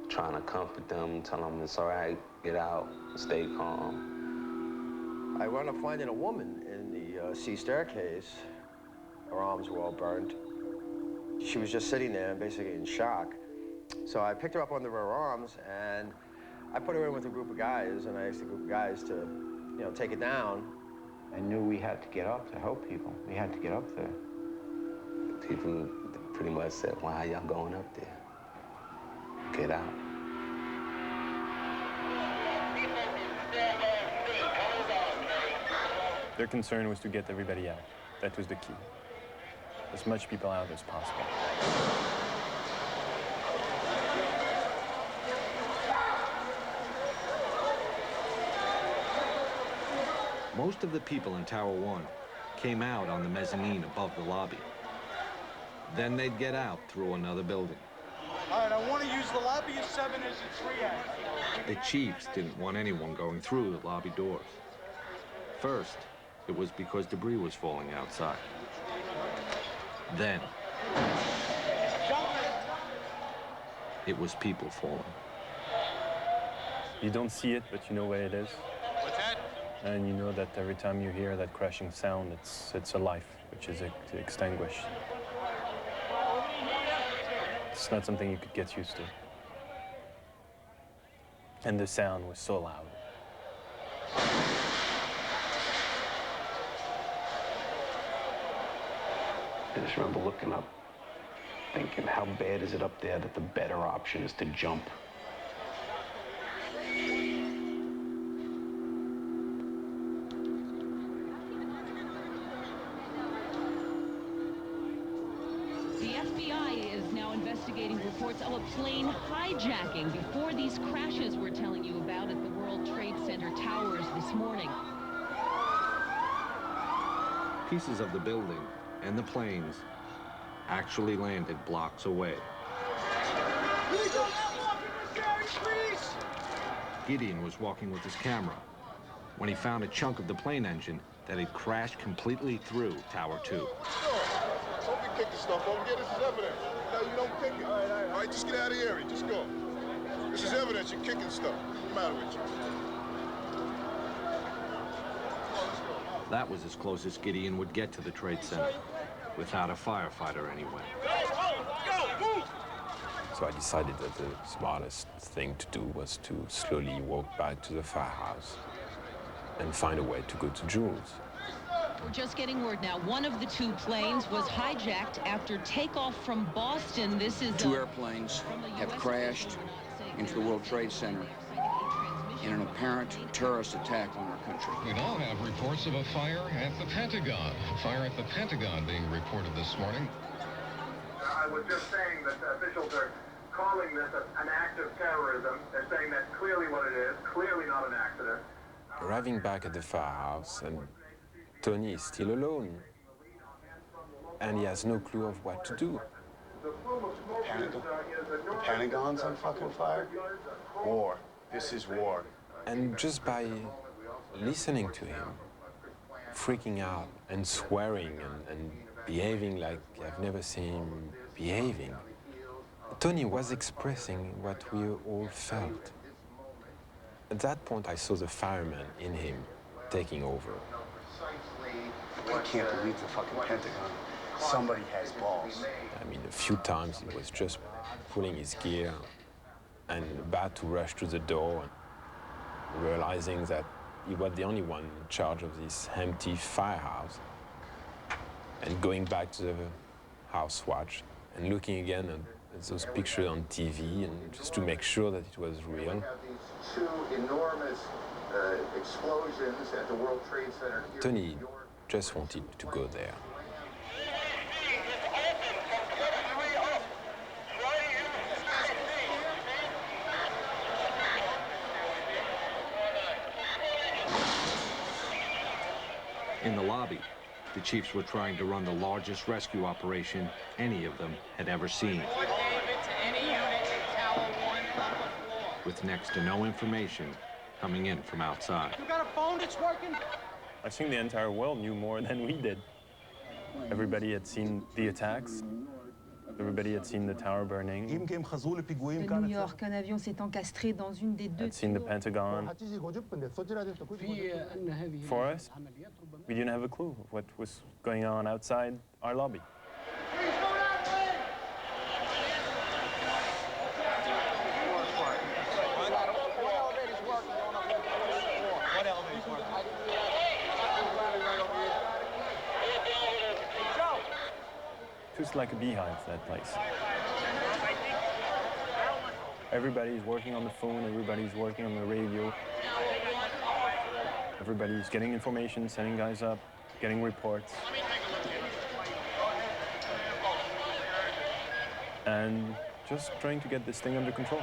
Speaker 23: trying to comfort them, tell them it's all right, get out, stay calm.
Speaker 25: I wound up finding a woman in the C staircase. Her arms were all burned. She was just sitting there, basically in shock. So I picked her up under her arms, and I put her in with a group of guys, and I asked the group of guys to, you know, take it down.
Speaker 7: I knew we had to get up to help people. We had to get up there.
Speaker 23: People pretty much said, why are y'all going up there? Get out.
Speaker 1: Their concern was to get everybody out. That was the key. As much people out as possible.
Speaker 9: Most of the people in Tower 1 came out on the mezzanine above the lobby. Then they'd get out through another building.
Speaker 6: All right, I want to use the lobby of 7 as a triage.
Speaker 9: The chiefs didn't want anyone going through the lobby doors. First, it was because debris was falling outside. Then, it was people falling.
Speaker 1: You don't see it, but you know where it is.
Speaker 6: What's that?
Speaker 1: And you know that every time you hear that crashing sound, it's a life, which is extinguished. It's not something you could get used to. And the sound was so loud.
Speaker 7: I just remember looking up, thinking, how bad is it up there that the better option is to jump?
Speaker 4: The FBI is now investigating reports of a plane hijacking before these crashes we're telling you about at the World Trade Center towers this morning.
Speaker 9: Pieces of the building and the planes actually landed blocks away. Gideon was walking with his camera when he found a chunk of the plane engine that had crashed completely through Tower 2.
Speaker 8: Don't be kicking stuff over here. This is evidence. No, you don't kick it. All right, just get out of the area. Just go. This is evidence. You're kicking stuff. What's the matter with you?
Speaker 9: That was as close as Gideon would get to the Trade Center, without a firefighter anyway.
Speaker 16: So I decided that the smartest thing to do was to slowly walk back to the firehouse and find a way to go to Jules.
Speaker 4: We're just getting word now. One of the two planes was hijacked after takeoff from Boston. This is
Speaker 19: two airplanes have crashed into the World Trade Center in an apparent terrorist attack on our country.
Speaker 5: We now have reports of a fire at the Pentagon. Fire at the Pentagon being reported this morning.
Speaker 10: I was just saying that officials are calling this an act of terrorism. They're saying that's clearly what it is, clearly not an accident.
Speaker 16: Arriving back at the firehouse, and Tony is still alone, and he has no clue of what to do.
Speaker 14: The Pentagon's on fucking fire? War. This is war.
Speaker 16: And just by listening to him, freaking out and swearing and behaving like I've never seen him behaving, Tony was expressing what we all felt. At that point, I saw the fireman in him taking over.
Speaker 14: I can't believe the fucking Pentagon. Somebody has balls.
Speaker 16: I mean, a few times he was just pulling his gear and about to rush to the door, realizing that he was the only one in charge of this empty firehouse, and going back to the house watch and looking again at those pictures on TV, and just to make sure that it was real.
Speaker 10: We have these two enormous explosions at the World Trade Center here.
Speaker 16: Tony just wanted to go there.
Speaker 9: In the lobby, the chiefs were trying to run the largest rescue operation any of them had ever seen. With next to no information coming in from outside.
Speaker 6: You got a phone that's working?
Speaker 1: I think the entire world knew more than we did. Everybody had seen the attacks. Everybody had seen the tower burning.
Speaker 20: New York, un avion s'est encastré dans une des deux
Speaker 1: Had seen the Pentagon. For us, we didn't have a clue of what was going on outside our lobby.
Speaker 11: What elevator's working?
Speaker 1: just like a beehive, that place. Everybody's working on the phone, everybody's working on the radio. Everybody's getting information, sending guys up, getting reports. And just trying to get this thing under control.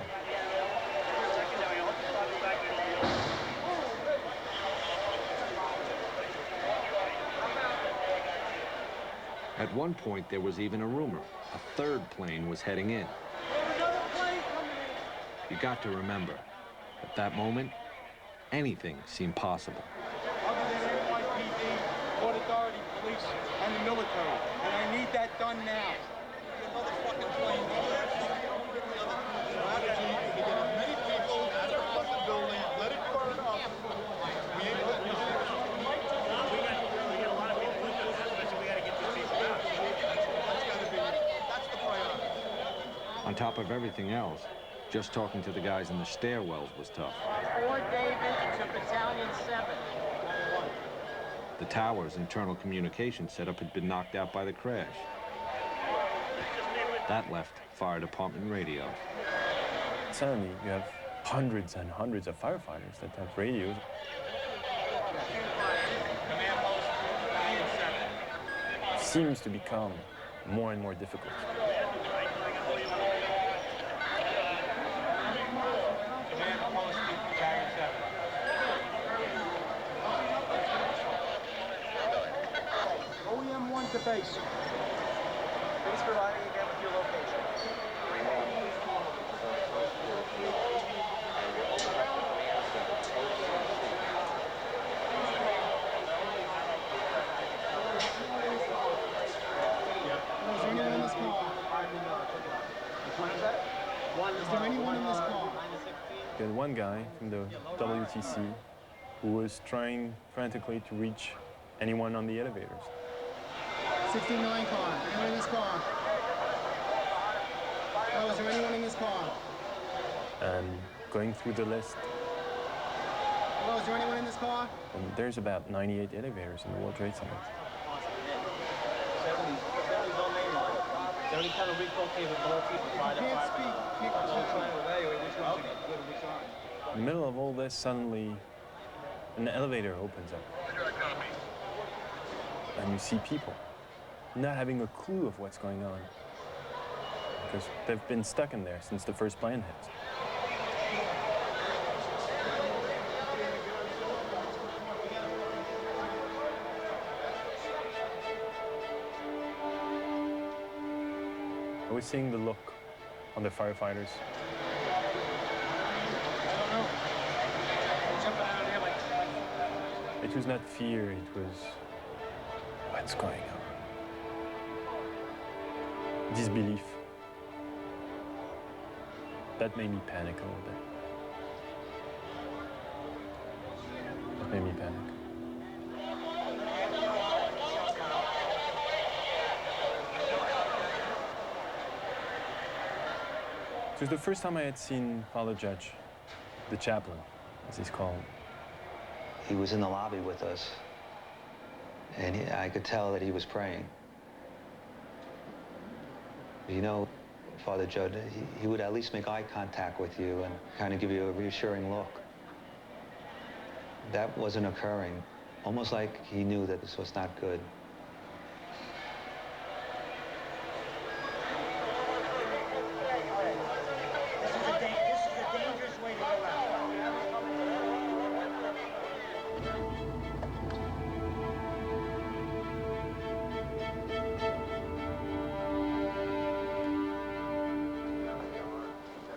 Speaker 9: At one point, there was even a rumor. A third plane was heading in. You got to remember, at that moment, anything seemed possible.
Speaker 11: Other than NYPD, Port Authority, police, and the military. And I need that done now. Another fucking plane.
Speaker 8: Strategy is to get as many people out of the fucking building, let it burn up. We ain't letting this shit.
Speaker 17: We got a lot of people with us, especially we gotta get these people out.
Speaker 8: That's the priority.
Speaker 9: On top of everything else, just talking to the guys in the stairwells was tough.
Speaker 11: Fort Davis to Battalion 7.
Speaker 9: The tower's internal communication setup had been knocked out by the crash. That left fire department radio.
Speaker 1: Suddenly, you have hundreds and hundreds of firefighters that have radios. It seems to become more and more difficult.
Speaker 11: OEM 1 to base. Please provide me again with your location.
Speaker 3: Is there anyone in this car? Is there anyone in this car?
Speaker 1: You had one guy from the WTC who was trying frantically to reach anyone on the elevators.
Speaker 3: 69 car. Anyone in this car? Oh, is there anyone in this car?
Speaker 1: And going through the list,
Speaker 3: Hello, is there anyone in this car?
Speaker 1: and there's about 98 elevators in the World Trade Center.
Speaker 11: 70's no name on it. Is there any kind of recall capability for fire
Speaker 3: Can't speak.
Speaker 11: department? Trying to evaluate which one's good and which aren't.
Speaker 1: In the middle of all this, suddenly an elevator opens up. And you see people not having a clue of what's going on, because they've been stuck in there since the first plane hit. I was seeing the look on the firefighters. It was not fear, it was what's going on. Disbelief. That made me panic a little bit. That made me panic. It was the first time I had seen Father Judge, the chaplain, as he's called.
Speaker 7: He was in the lobby with us, and I could tell that he was praying. You know, Father Judd, he would at least make eye contact with you and kind of give you a reassuring look. That wasn't occurring, almost like he knew that this was not good.
Speaker 11: This is a dangerous way to go out.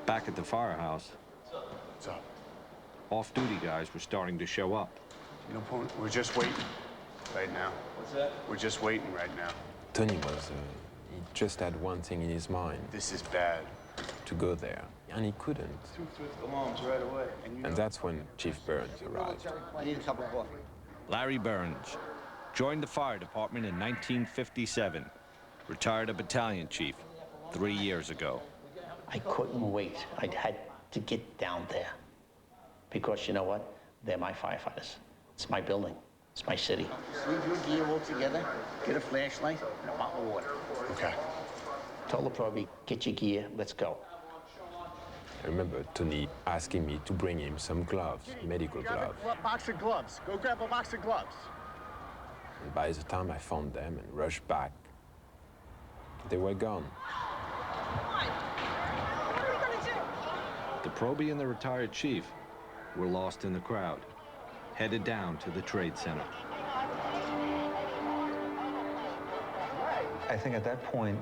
Speaker 9: Back at the firehouse,
Speaker 14: What's up?
Speaker 9: off-duty guys were starting to show up.
Speaker 14: You know, Pony, we're just waiting right now.
Speaker 11: What's that?
Speaker 14: We're just waiting right now.
Speaker 16: Tony was, he just had one thing in his mind,
Speaker 14: This is bad.
Speaker 16: to go there, and he couldn't.
Speaker 14: 2 swift alarms right away.
Speaker 16: And that's when Chief Burns arrived.
Speaker 11: I need a cup of coffee.
Speaker 9: Larry Burns joined the fire department in 1957, retired a battalion chief 3 years ago.
Speaker 12: I couldn't wait. I had to get down there. Because you know what? They're my firefighters. It's my building. It's my city.
Speaker 17: Leave your gear all together, get a flashlight, and a bottle of water.
Speaker 14: Okay.
Speaker 12: Tell the probie, get your gear, let's go.
Speaker 16: I remember Tony asking me to bring him some gloves, medical gloves.
Speaker 3: Grab a box of gloves. Go grab a box of gloves.
Speaker 16: And by the time I found them and rushed back, they were gone.
Speaker 9: The probie and the retired chief were lost in the crowd, headed down to the Trade Center.
Speaker 7: I think at that point,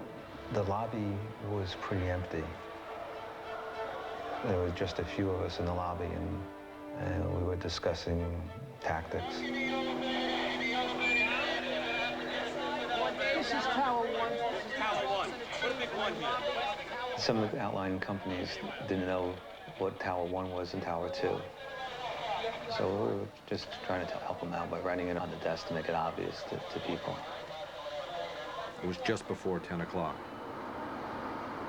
Speaker 7: the lobby was pretty empty. There were just a few of us in the lobby, and we were discussing tactics.
Speaker 11: This is Tower 1. This is Tower 1. Put a big 1 here.
Speaker 7: Some of the outlying companies didn't know what Tower 1 was and Tower 2. So we were just trying to help them out by writing it on the desk to make it obvious to people.
Speaker 9: It was just before 10 o'clock.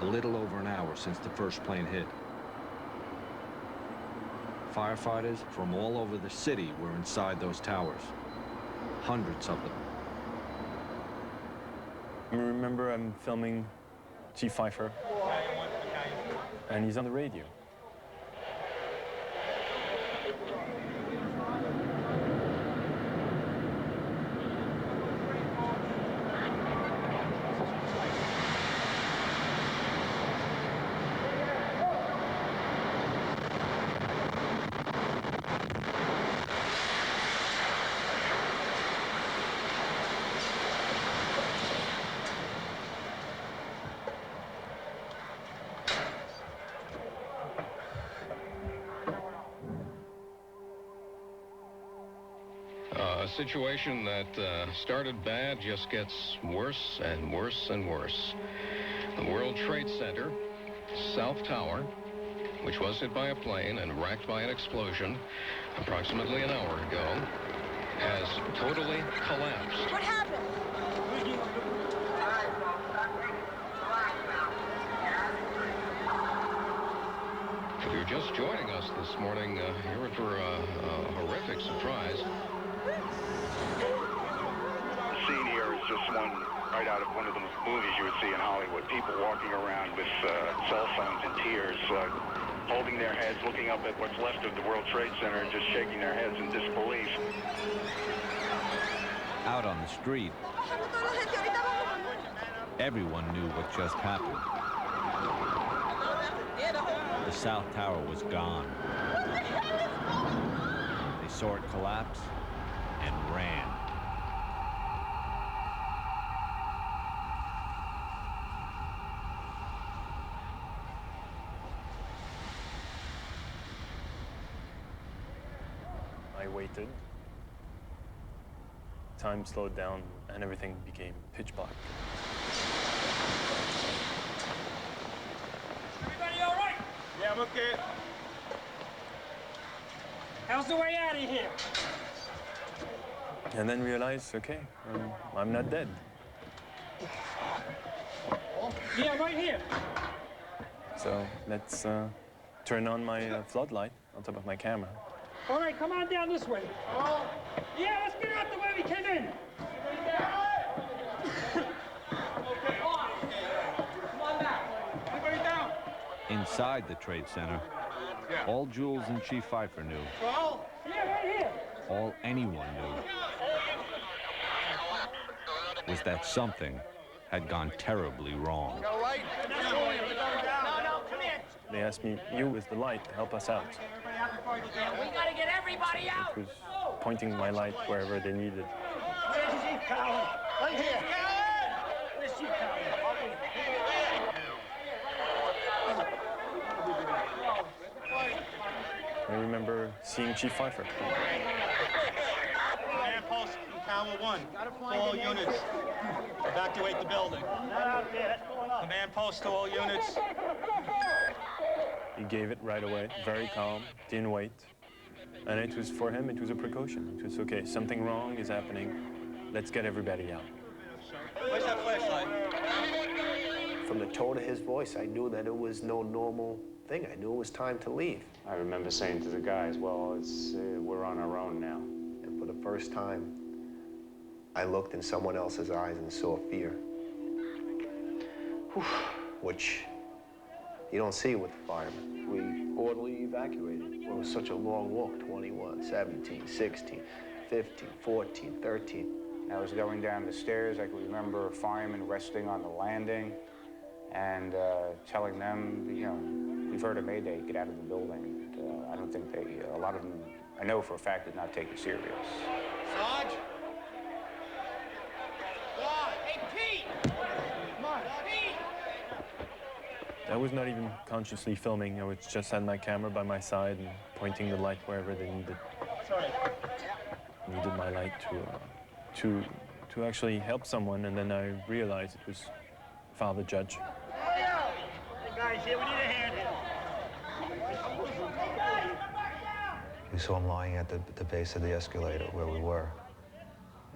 Speaker 9: A little over an hour since the first plane hit. Firefighters from all over the city were inside those towers. Hundreds of them.
Speaker 1: I remember I'm filming Chief Pfeiffer, and he's on the radio.
Speaker 5: A situation that started bad just gets worse and worse and worse. The World Trade Center, South Tower, which was hit by a plane and racked by an explosion approximately an hour ago, has totally collapsed.
Speaker 11: What happened?
Speaker 5: If you're just joining us this morning, you're in for a horrific surprise.
Speaker 13: The scene here is just one right out of one of the movies you would see in Hollywood. People walking around with cell phones and tears, holding their heads, looking up at what's left of the World Trade Center and just shaking their heads in disbelief.
Speaker 9: Out on the street, everyone knew what just happened. The South Tower was gone. They saw it collapse and ran.
Speaker 1: I waited. Time slowed down and everything became pitch black.
Speaker 11: Everybody all right? Yeah, I'm okay. How's the way out of here?
Speaker 1: And then realized, okay, I'm not dead.
Speaker 11: Yeah, right here.
Speaker 1: So let's turn on my floodlight on top of my camera.
Speaker 11: All right, come on down this way. Yeah, let's get out the way we came in. Come on back. Everybody down.
Speaker 9: Inside the Trade Center, all Jules and Chief Pfeiffer knew,
Speaker 11: Well, yeah, right here.
Speaker 9: all anyone knew, was that something had gone terribly wrong.
Speaker 11: All right? No, come in.
Speaker 1: They asked me, you with the light, to help us out.
Speaker 11: We gotta get everybody out.
Speaker 1: It was pointing my light wherever they needed.
Speaker 11: Where's Chief Cowan? Right here. Where's Chief Cowan?
Speaker 1: I remember seeing Chief Pfeiffer.
Speaker 18: Command post from Tower 1. All units, evacuate the building. Command post to all units.
Speaker 1: He gave it right away, very calm, didn't wait. And it was, for him, it was a precaution. It was, okay, something wrong is happening. Let's get everybody out.
Speaker 18: Where's that flashlight?
Speaker 25: From the tone of his voice, I knew that it was no normal thing. I knew it was time to leave.
Speaker 14: I remember saying to the guys, well, we're on our own now.
Speaker 25: And put a first time I looked in someone else's eyes and saw fear, which you don't see with firemen. We orderly evacuated. It was such a long walk, 21, 17, 16, 15, 14, 13.
Speaker 2: I was going down the stairs. I can remember a fireman resting on the landing and telling them, you know, we've heard a mayday, get out of the building. I don't think they, a lot of them, I know for a fact, did not take it serious.
Speaker 11: Sarge? Hey, Pete! Come on, Pete!
Speaker 1: I was not even consciously filming. I was just had my camera by my side and pointing the light wherever they needed my light to actually help someone. And then I realized it was Father Judge.
Speaker 11: Hey, guys, here, we need a hand here.
Speaker 7: We saw him lying at the base of the escalator where we were.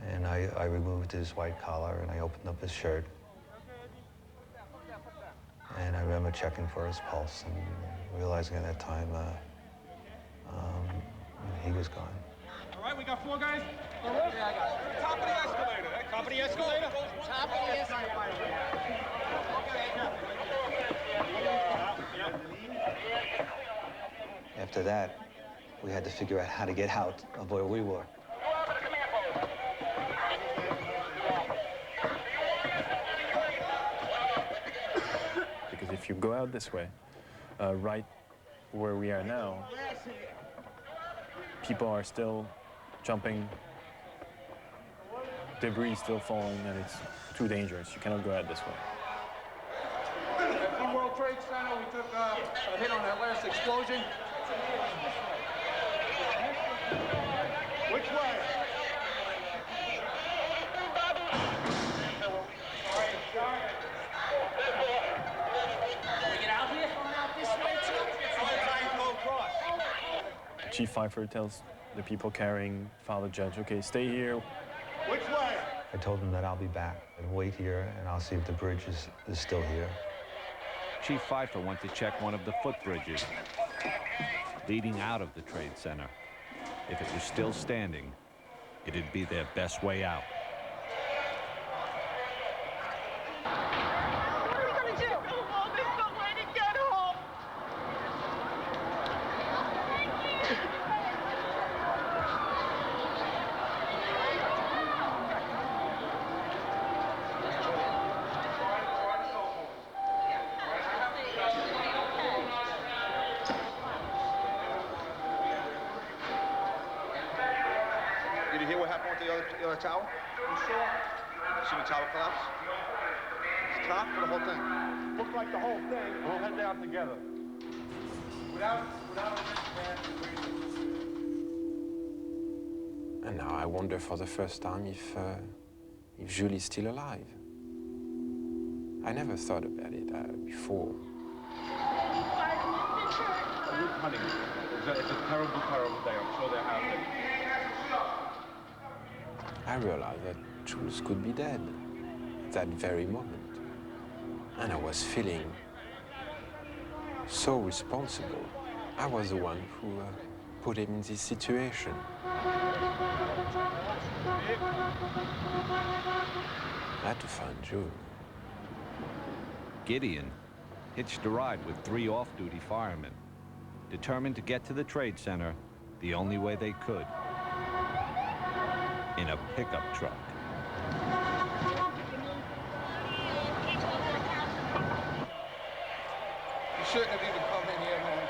Speaker 7: And I removed his white collar and I opened up his shirt. And I remember checking for his pulse and realizing at that time he was gone.
Speaker 11: All right, we got 4 guys. Yeah, I got it. Top of the escalator. Top of the escalator? Top of the escalator.
Speaker 7: After that, we had to figure out how to get out of where we were.
Speaker 1: Because if you go out this way, right where we are now, people are still jumping, debris still falling, and it's too dangerous. You cannot go out this way.
Speaker 6: From World Trade Center, we took a hit on that last explosion. Which way?
Speaker 11: Get out here? Going out this way, too? Go across.
Speaker 1: Chief Pfeiffer tells the people carrying Father Judge, okay, stay here.
Speaker 6: Which way?
Speaker 7: I told them that I'll be back and wait here and I'll see if the bridge is still here.
Speaker 9: Chief Pfeiffer went to check one of the footbridges leading out of the Trade Center. If it was still standing, it'd be their best way out.
Speaker 11: What are we gonna do? Oh, there's no way to get home.
Speaker 17: Did you hear what happened with the other tower? You see the tower collapse? It's top for the whole thing.
Speaker 6: Looked like the whole thing. We'll head down together. Without
Speaker 16: And now I wonder for the first time if Julie's still alive. I never thought about it before.
Speaker 6: Honey, it's a terrible, terrible day. I'm sure they're happy.
Speaker 16: I realized that Jules could be dead at that very moment. And I was feeling so responsible. I was the one who put him in this situation. I had to find Jules.
Speaker 9: Gideon hitched a ride with 3 off-duty firemen, determined to get to the Trade Center the only way they could, in a pickup truck.
Speaker 6: You shouldn't have even come in here, man.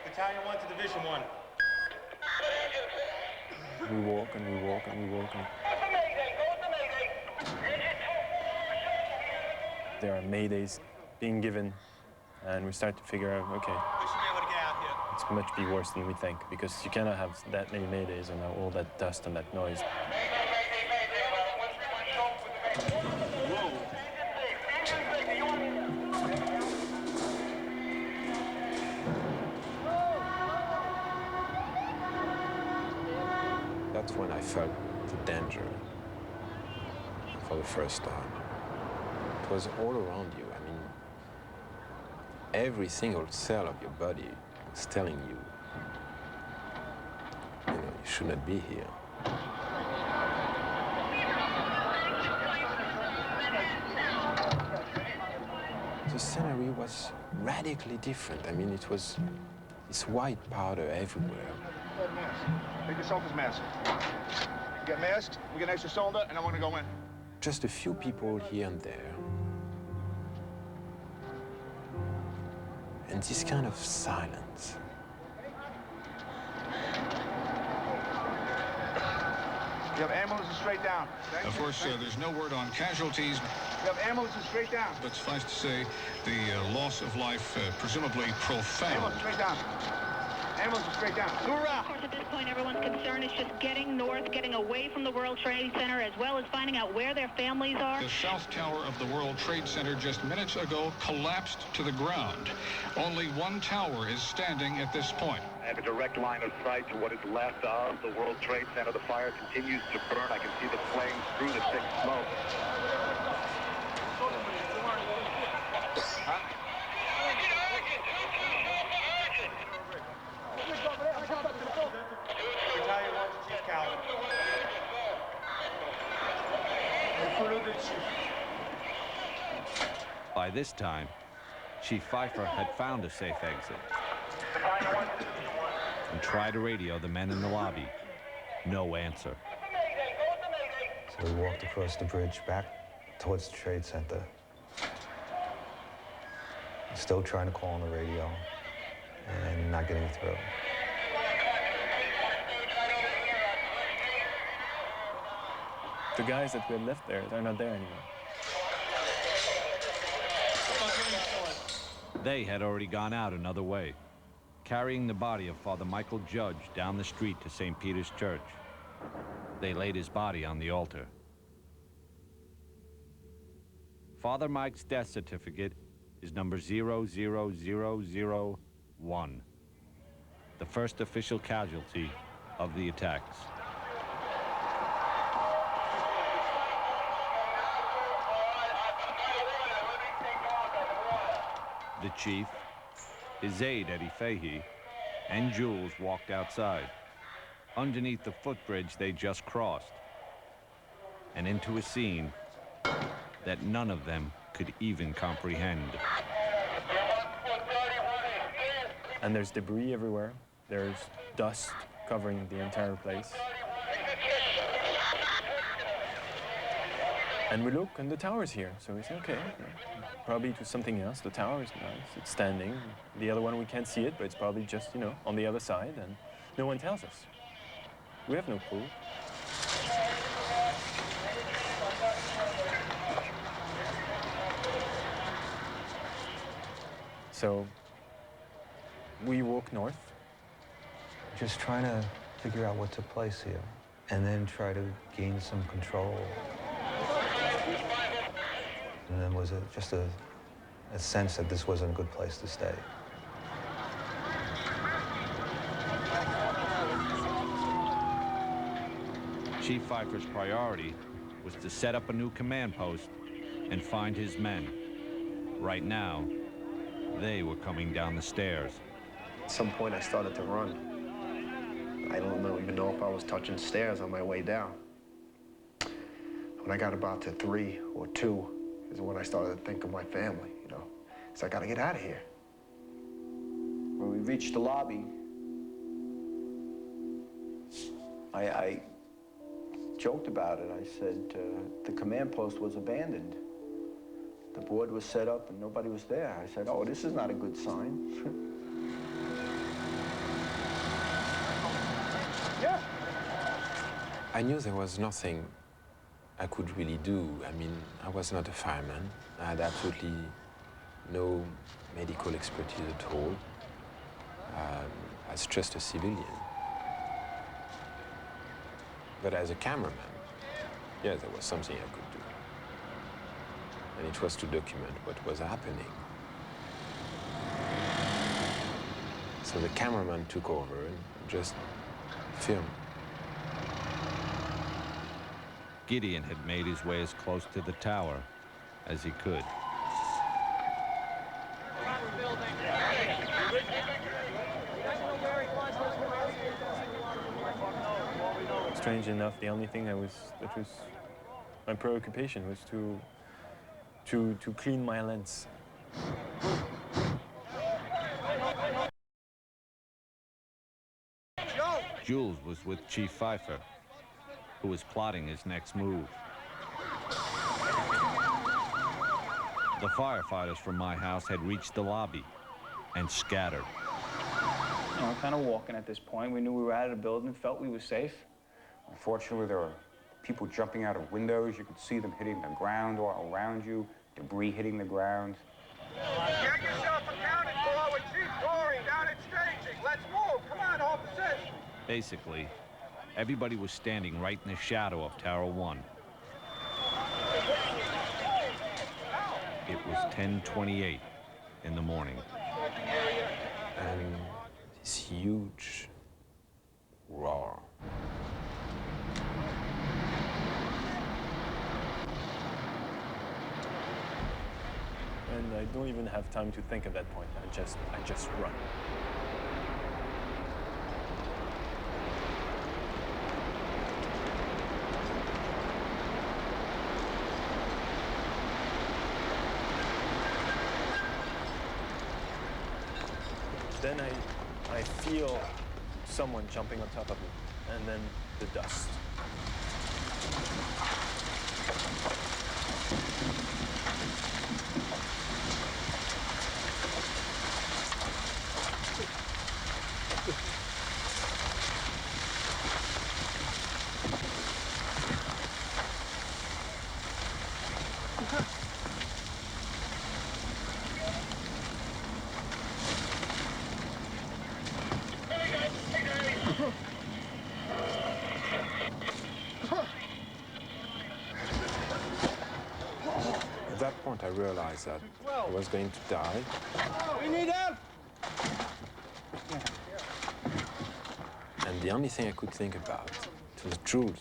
Speaker 18: Battalion 1 to Division 1.
Speaker 1: We walk and we walk and we walk. And there are maydays being given, and we start to figure out, okay, it's much be worse than we think, because you cannot have that many maydays and all that dust and that noise.
Speaker 16: That's when I felt the danger for the first time. it was all around you. I mean, every single cell of your body was telling you, you know, you should not be here. The scenery was radically different. I mean, it was this white powder everywhere.
Speaker 8: Take yourself as mask. Get masked, we get an extra cylinder, and then we're gonna go in.
Speaker 16: Just a few people here and there. And this kind of silence.
Speaker 8: You have ambulances straight down.
Speaker 15: Of course, there's no word on casualties.
Speaker 8: You have ambulances straight down.
Speaker 15: But suffice to say, the loss of life presumably profound.
Speaker 8: Ambulance straight down. Ambulance straight down. Hoorah!
Speaker 21: Of course, at this point, everyone's concern is just getting north, getting away from the World Trade Center, as well as finding out where their families are.
Speaker 15: The south tower of the World Trade Center just minutes ago collapsed to the ground. Only one tower is standing at this point.
Speaker 10: I have a direct line of sight to what is left of the World Trade Center. The fire continues to burn. I can see the flames through the thick smoke.
Speaker 9: By this time, Chief Pfeiffer had found a safe exit and tried to radio the men in the lobby. No answer.
Speaker 7: So we walked across the bridge back towards the Trade Center. Still trying to call on the radio and not getting through.
Speaker 1: The guys that we had left there, they're not there anymore.
Speaker 9: They had already gone out another way, carrying the body of Father Michael Judge down the street to St. Peter's Church. They laid his body on the altar. Father Mike's death certificate is number 00001, the first official casualty of the attacks. The chief, his aide Eddie Fahey, and Jules walked outside, underneath the footbridge they just crossed, and into a scene that none of them could even comprehend.
Speaker 1: And there's debris everywhere. There's dust covering the entire place. And we look, and the tower's here. So we say, okay, probably it was something else. The tower is nice, it's standing. The other one, we can't see it, but it's probably just, you know, on the other side, and no one tells us. We have no clue. So we walk north.
Speaker 7: Just trying to figure out what took place here, and then try to gain some control. And then was just a sense that this wasn't a good place to stay.
Speaker 9: Chief Pfeiffer's priority was to set up a new command post and find his men. Right now, they were coming down the stairs.
Speaker 25: At some point, I started to run. I don't even know if I was touching stairs on my way down. When I got about to 3 or 2 is when I started to think of my family, you know. So I got to get out of here.
Speaker 12: When we reached the lobby, I joked about it. I said the command post was abandoned. The board was set up and nobody was there. I said, oh, this is not a good sign.
Speaker 8: Yeah.
Speaker 16: I knew there was nothing I could really do. I mean, I was not a fireman. I had absolutely no medical expertise at all. I was just a civilian. But as a cameraman, yeah, there was something I could do. And it was to document what was happening. So the cameraman took over and just filmed.
Speaker 9: Gideon had made his way as close to the tower as he could.
Speaker 1: Strange enough, the only thing that was my preoccupation was to clean my lens.
Speaker 9: Jules was with Chief Pfeiffer, who was plotting his next move. The firefighters from my house had reached the lobby and scattered.
Speaker 2: You know, kind of walking at this point. We knew we were out of the building, felt we were safe. Unfortunately, there were people jumping out of windows. You could see them hitting the ground all around you, debris hitting the ground.
Speaker 6: Get yourself accounted for with Chief Corey down at staging. Let's move. Come on, all position.
Speaker 9: Basically, everybody was standing right in the shadow of Tower 1. It was 10:28 in the morning.
Speaker 16: And this huge roar.
Speaker 1: And I don't even have time to think at that point. I just run. Then I feel someone jumping on top of me, and then the dust.
Speaker 16: At that point, I realized that I was going to die.
Speaker 6: We need help.
Speaker 16: And the only thing I could think about was Jules.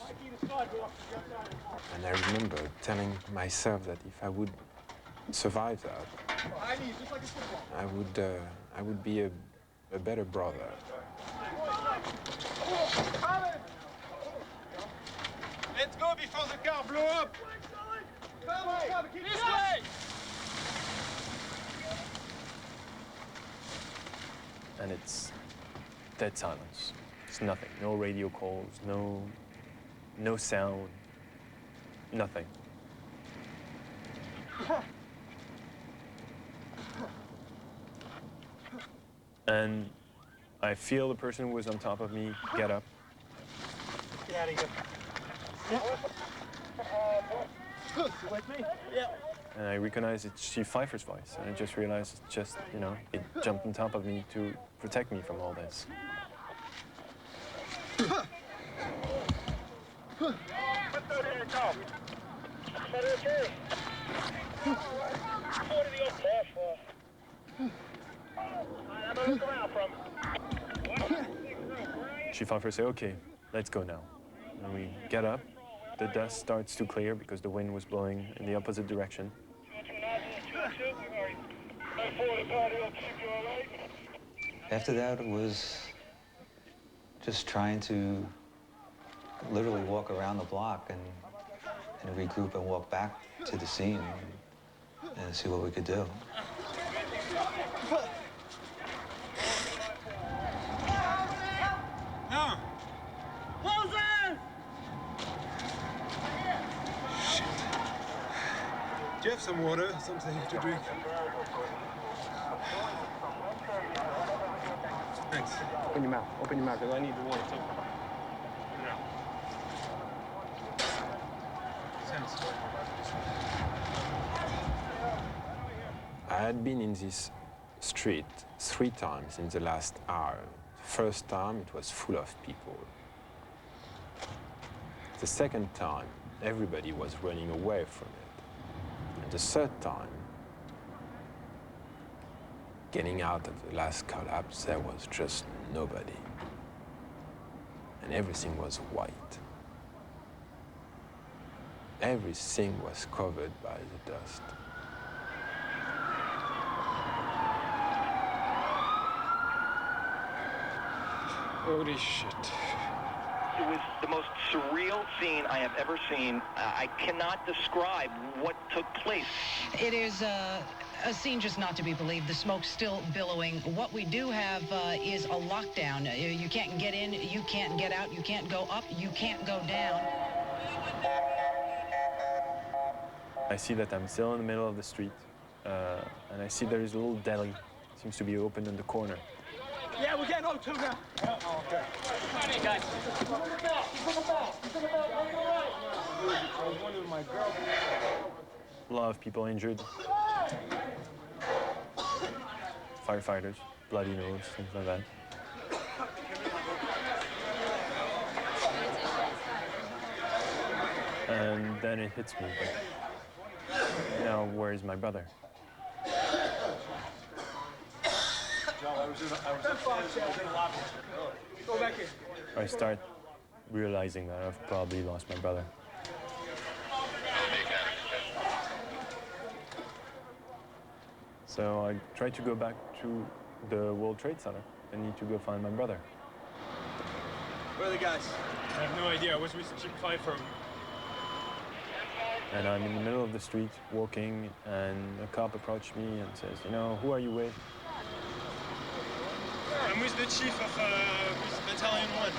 Speaker 16: And I remember telling myself that if I would survive that, I would be a better brother.
Speaker 6: Let's go before the car blow up. This way.
Speaker 1: And it's dead silence. It's nothing. No radio calls, no sound, nothing. And I feel the person who was on top of me get up.
Speaker 6: Get out of here. Yeah. You with me? Yeah.
Speaker 1: And I recognize it's Chief Pfeiffer's voice. And I just realized it's just, you know, it jumped on top of me to protect me from all this. Chief Pfeiffer said, okay, let's go now. And we get up. The dust starts to clear because the wind was blowing in the opposite direction.
Speaker 7: After that, it was just trying to literally walk around the block and regroup and walk back to the scene and see what we could do.
Speaker 6: No. Close in! Do you have some water, something to drink? Thanks. Open your mouth, because I need the water too. Thanks.
Speaker 16: I had been in this street 3 times in the last hour. The first time, it was full of people. The second time, everybody was running away from it. And the third time, getting out of the last collapse, there was just nobody. And everything was white. everything was covered by the dust.
Speaker 15: Holy shit.
Speaker 10: It was the most surreal scene I have ever seen. I cannot describe what took place.
Speaker 4: It is a scene just not to be believed. The smoke's still billowing. What we do have is a lockdown. You can't get in, you can't get out, you can't go up, you can't go down.
Speaker 1: I see that I'm still in the middle of the street, and I see there is a little deli. Seems to be open in the corner.
Speaker 11: Yeah, we're getting on 2 now. Oh, okay. Come on, guys.
Speaker 1: A lot of people injured. Firefighters, bloody nose, things like that. And then it hits me, but now where is my brother?
Speaker 11: Go back here.
Speaker 1: I start realizing that I've probably lost my brother. So I try to go back to the World Trade Center. I need to go find my brother.
Speaker 11: Where are the guys?
Speaker 18: I have no idea. I was with Chief Pfeiffer.
Speaker 1: And I'm in the middle of the street walking, and a cop approached me and says, you know, who are you with?
Speaker 18: I'm with the chief of with Battalion 1.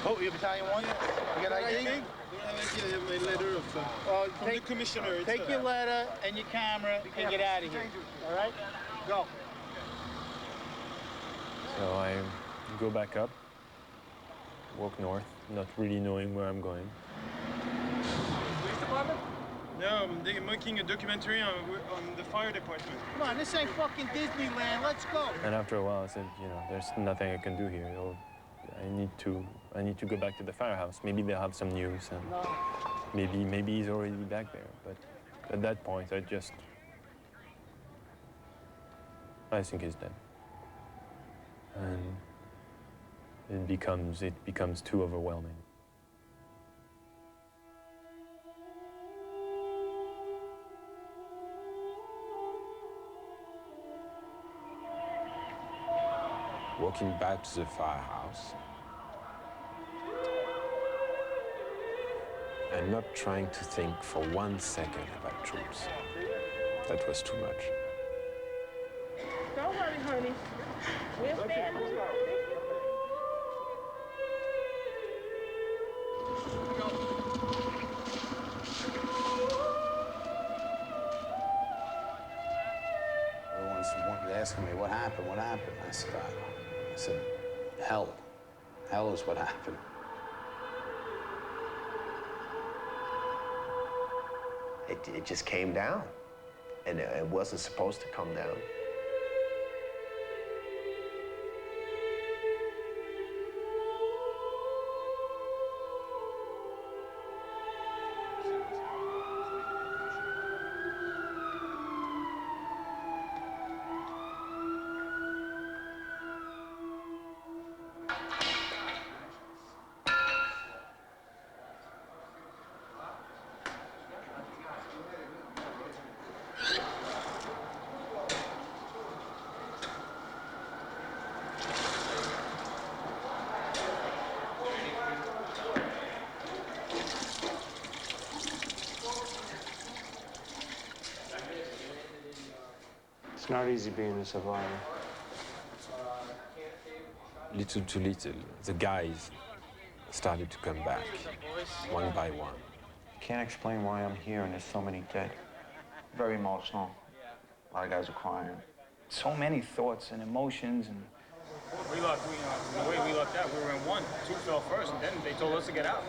Speaker 11: Oh, you're Battalion 1? You got ID?
Speaker 18: I have my letter of, from the commissioner.
Speaker 11: Take your letter and your camera and get out of here. All right? Go.
Speaker 1: So I go back up, walk north, not really knowing where I'm going.
Speaker 11: Police department?
Speaker 18: No, they're making a documentary on the fire department.
Speaker 11: Come on, this ain't fucking Disneyland. Let's go.
Speaker 1: And after a while, I said, you know, there's nothing I can do here. I need to go back to the firehouse. Maybe they'll have some news, and maybe he's already back there. But at that point, I think he's dead. And it becomes too overwhelming.
Speaker 16: Walking back to the firehouse and not trying to think for 1 second about troops. That was too much.
Speaker 19: Don't worry, honey. We'll stand with you.
Speaker 2: Everyone's asking me, what happened? What happened? I said, hell. Hell is what happened.
Speaker 25: It just came down, and it wasn't supposed to come down.
Speaker 22: It's not easy being a survivor.
Speaker 16: Little to little, the guys started to come back, one by one.
Speaker 2: Can't explain why I'm here and there's so many dead. Very emotional. A lot of guys are crying. So many thoughts and emotions and...
Speaker 18: The way we lucked out, we were in 1. 2 fell first, and then they told us to get out.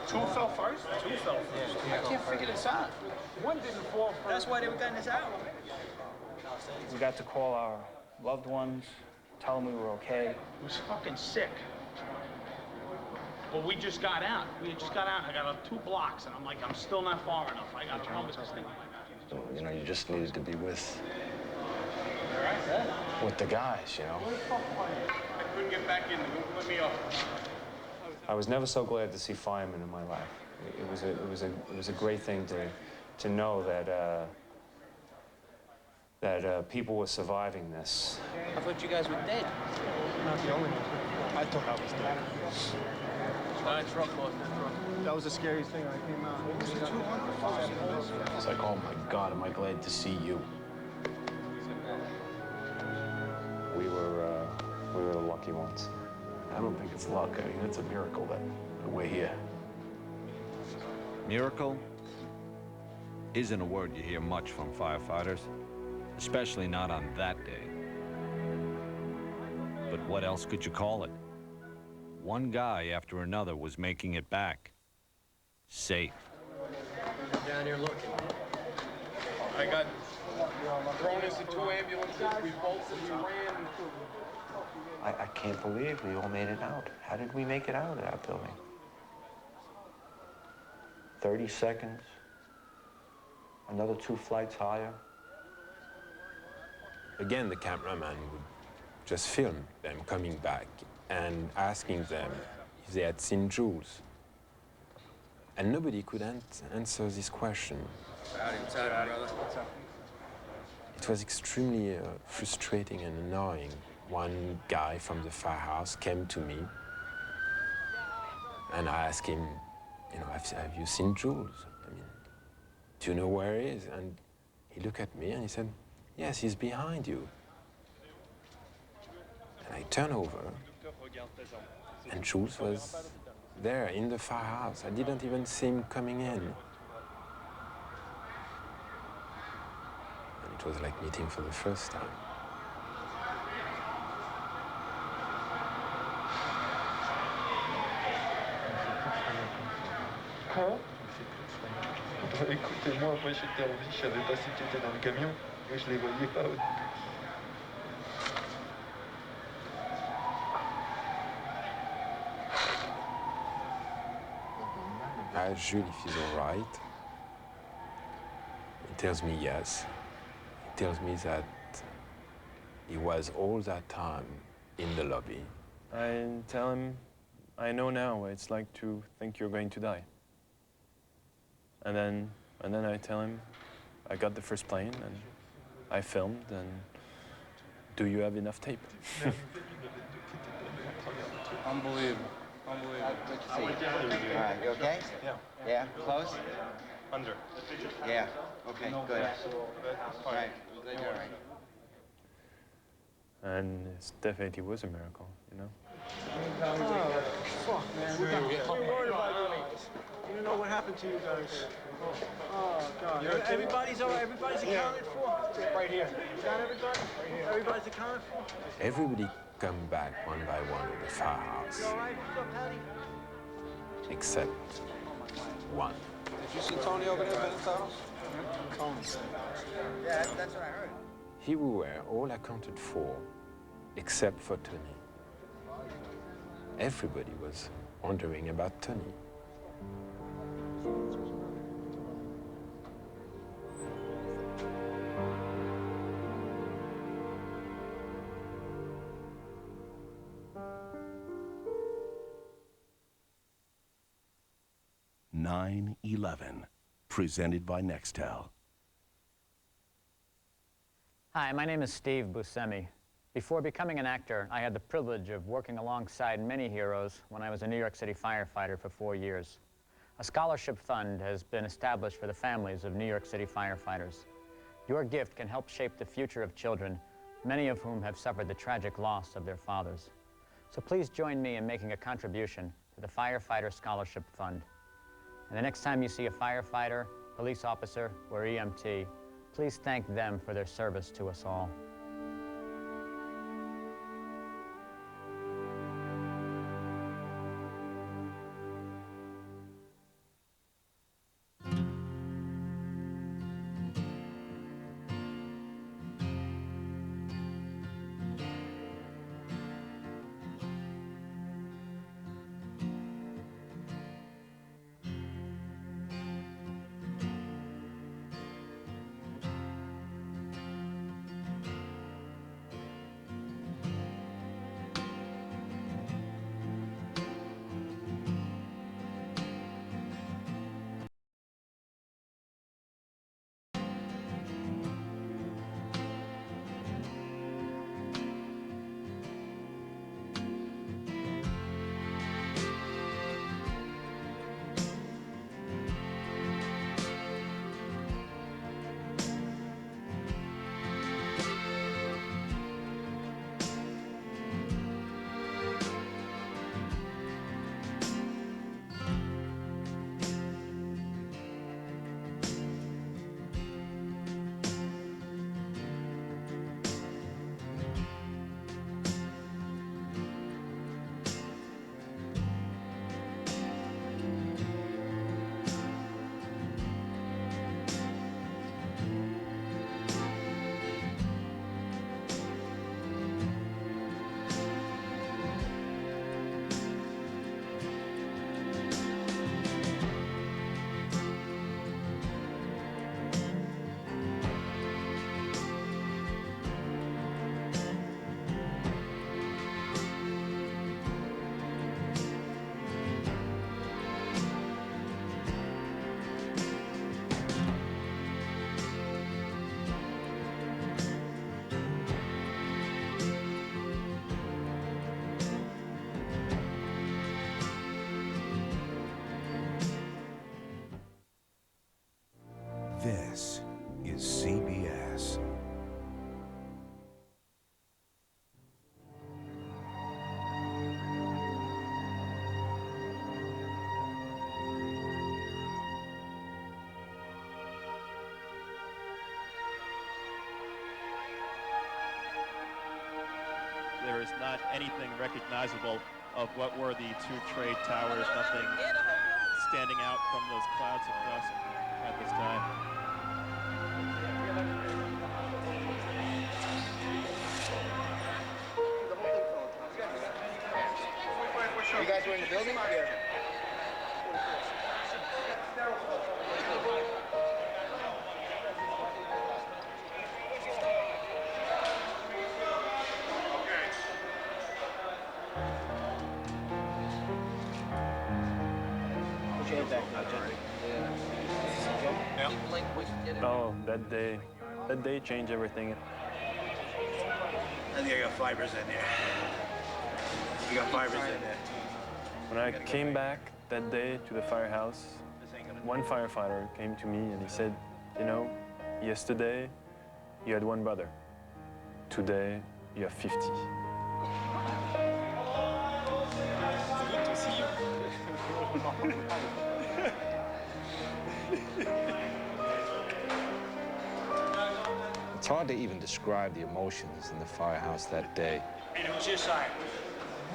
Speaker 18: 2 fell first? 2 fell first.
Speaker 11: I can't figure this out. 1 didn't fall first. That's why they were getting us out.
Speaker 2: We got to call our loved ones, tell them we were okay.
Speaker 11: It was fucking sick. But we just got out. We just got out. I got up 2 blocks, and I'm like, I'm still not far enough. I got to run with this thing.
Speaker 25: You know, you just needed to be with
Speaker 2: the guys, you know.
Speaker 18: I couldn't get back in. They wouldn't let me off.
Speaker 22: I was never so glad to see firemen in my life. It was a great thing to know that people were surviving this.
Speaker 11: I thought you guys were dead. Not the only one. I thought I was dead. That's rough, boss. That's rough. That was the scariest thing when I came out.
Speaker 16: It's like, oh my God, am I glad to see you.
Speaker 22: We were the lucky ones.
Speaker 1: I don't think it's luck. I mean, it's a miracle that we're here.
Speaker 9: Miracle isn't a word you hear much from firefighters, especially not on that day. But what else could you call it? One guy after another was making it back. Safe.
Speaker 11: Down here looking. I got thrown into 2 ambulances. We bolted, we ran.
Speaker 12: I can't believe we all made it out. How did we make it out of that building? 30 seconds, another 2 flights higher.
Speaker 16: Again, the cameraman would just film them coming back and asking them if they had seen Jules. And nobody could answer this question.
Speaker 11: What's happening, brother? What's up?
Speaker 16: It was extremely frustrating and annoying. One guy from the firehouse came to me and I asked him, you know, have you seen Jules? I mean, do you know where he is? And he looked at me and he said, yes, he's behind you. And I turned over and Jules was there in the firehouse. I didn't even see him coming in. And it was like meeting for the first time.
Speaker 3: Hein? Écoutez-moi, moi j'étais en vie, je savais pas si tu étais dans le camion, mais je les voyais pas.
Speaker 16: I asked Jules if he's all right. He tells me yes. He tells me that he was all that time in the lobby.
Speaker 1: I tell him, I know now what it's like to think you're going to die. And then I tell him, I got the first plane and I filmed, and do you have enough tape?
Speaker 11: Unbelievable. Unbelievable.
Speaker 5: All right, you okay?
Speaker 11: Yeah.
Speaker 5: Yeah, close?
Speaker 11: Under.
Speaker 5: Yeah, okay, good. All right, good, you're all right.
Speaker 1: And it definitely was a miracle, you know?
Speaker 11: Oh, fuck, man. We're worried about you. You don't know what happened to you guys. Oh, God. Everybody's all right. Everybody's accounted for. Right here. You got everybody? Right here. Everybody's accounted for?
Speaker 16: Everybody come back one by one to the firehouse,
Speaker 11: You all right? What's up, Patty?
Speaker 16: except one.
Speaker 11: Did you see Tony over there, Benetados? Tony.
Speaker 5: Yeah, that's what I heard.
Speaker 16: Here we were, all accounted for, except for Tony. Everybody was wondering about Tony.
Speaker 20: (9/11), presented by Nextel.
Speaker 23: Hi, my name is Steve Buscemi. Before becoming an actor, I had the privilege of working alongside many heroes when I was a New York City firefighter for 4 years. A scholarship fund has been established for the families of New York City firefighters. Your gift can help shape the future of children, many of whom have suffered the tragic loss of their fathers. So please join me in making a contribution to the Firefighter Scholarship Fund. And the next time you see a firefighter, police officer, or EMT, please thank them for their service to us all.
Speaker 13: there is not anything recognizable of what were the two trade towers, nothing standing out from those clouds of dust at this time.
Speaker 5: You guys were in the building? Yeah.
Speaker 1: Oh, that day changed everything.
Speaker 25: I think I got fibers in there. You got fibers in there.
Speaker 1: When I came back that day to the firehouse, one firefighter came to me and he said, you know, yesterday you had one brother. Today you have 50.
Speaker 13: Good to see you.
Speaker 9: It's hard to even describe the emotions in the firehouse that day.
Speaker 18: And it was just like,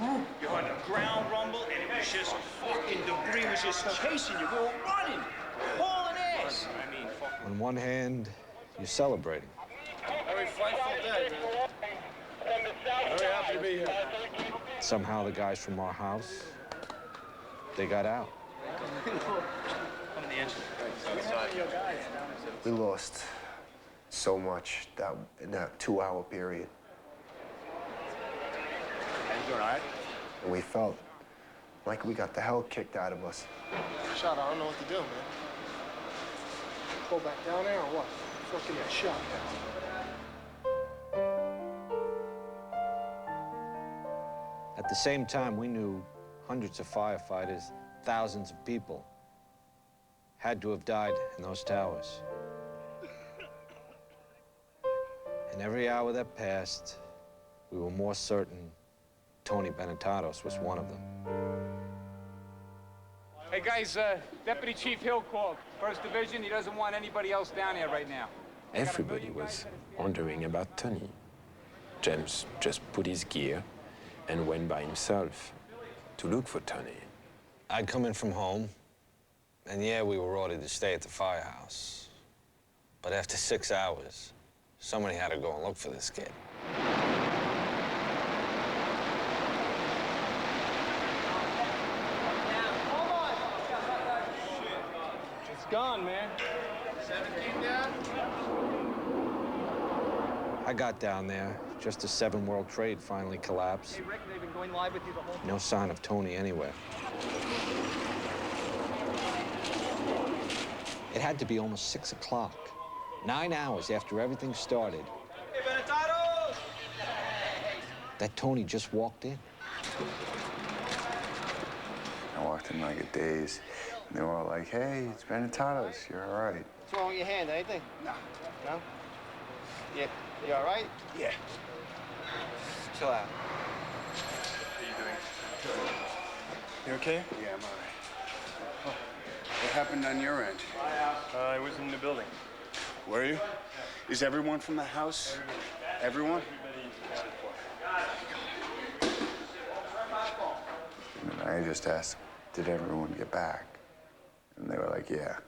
Speaker 18: you heard the ground rumble, and it was just fucking debris was just chasing you. We were running, hauling ass. I mean, fucking.
Speaker 9: On one hand, you're celebrating.
Speaker 18: Very frightful day, man. Very happy to be here.
Speaker 9: Somehow the guys from our house, they got out.
Speaker 18: Come in the engine.
Speaker 25: We lost so much in that 2-hour period.
Speaker 18: You all right?
Speaker 25: And we felt like we got the hell kicked out of us.
Speaker 11: Shot, I don't know what to do, man. Go back down there or what? Fucking get shot.
Speaker 9: At the same time, we knew hundreds of firefighters, thousands of people had to have died in those towers. And every hour that passed, we were more certain Tony Benetatos was one of them.
Speaker 14: Hey guys, Deputy Chief Hill called. 1st Division, he doesn't want anybody else down here right now.
Speaker 16: Everybody was wondering about Tony. James just put his gear and went by himself to look for Tony.
Speaker 7: I'd come in from home, and yeah, we were ordered to stay at the firehouse. But after 6 hours, somebody had to go and look for this kid.
Speaker 14: It's gone, man.
Speaker 18: 17 down?
Speaker 9: I got down there just as 7 World Trade finally collapsed.
Speaker 14: Hey, Rick, they've been going live with you the whole time.
Speaker 9: No sign of Tony anywhere. It had to be almost 6 o'clock. 9 hours after everything started.
Speaker 18: Hey, Benetatos!
Speaker 9: That Tony just walked in.
Speaker 17: I walked in like a daze, and they were all like, hey, it's Benetatos, you're all right.
Speaker 5: What's wrong with your hand? Anything? No. No? You all right?
Speaker 17: Yeah.
Speaker 5: Chill out.
Speaker 17: How you doing?
Speaker 13: You okay?
Speaker 17: Yeah, I'm all right. What happened on your end?
Speaker 13: I was in the building.
Speaker 17: Were you? Is everyone from the house? Everyone? And I just asked, did everyone get back? And they were like, yeah.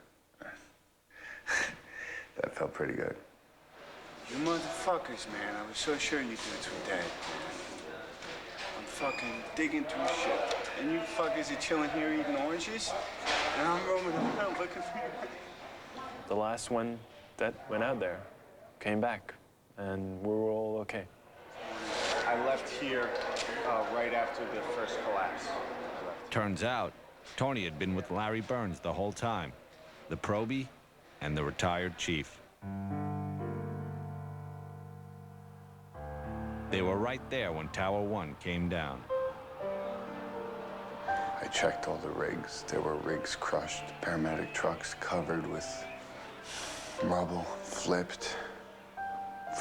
Speaker 17: That felt pretty good. You motherfuckers, man. I was so sure you dudes were dead. I'm fucking digging through shit. And you fuckers are chilling here eating oranges? And I'm roaming around looking for you.
Speaker 1: The last one that went out there came back, and we were all okay.
Speaker 17: I left here right after the first collapse.
Speaker 9: Turns out, Tony had been with Larry Burns the whole time, the probie and the retired chief. They were right there when Tower 1 came down.
Speaker 17: I checked all the rigs. There were rigs crushed, paramedic trucks covered with rubble, flipped,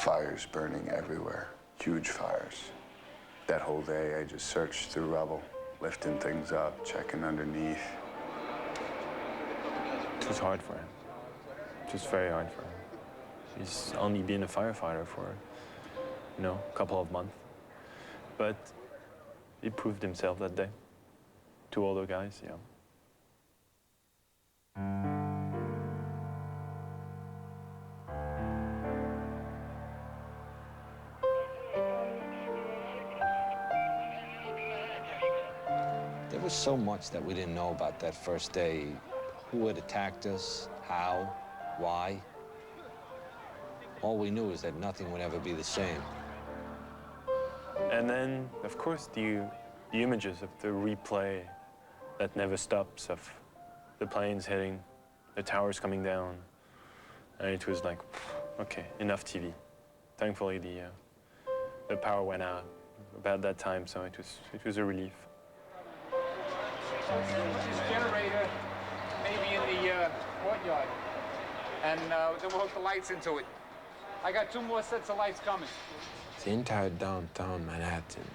Speaker 17: fires burning everywhere, huge fires. That whole day, I just searched through rubble, lifting things up, checking underneath.
Speaker 1: It was hard for him. It was very hard for him. He's only been a firefighter for, a couple of months. But he proved himself that day to all the guys, yeah.
Speaker 9: There was so much that we didn't know about that first day. Who had attacked us, how, why. All we knew is that nothing would ever be the same.
Speaker 1: And then, of course, the images of the replay that never stops, of the planes hitting, the towers coming down. And it was like, okay, enough TV. Thankfully, the power went out about that time, so it was a relief.
Speaker 14: This generator may be in the courtyard, and then we'll hook the lights into it. I got 2 more sets of lights coming.
Speaker 16: The entire downtown Manhattan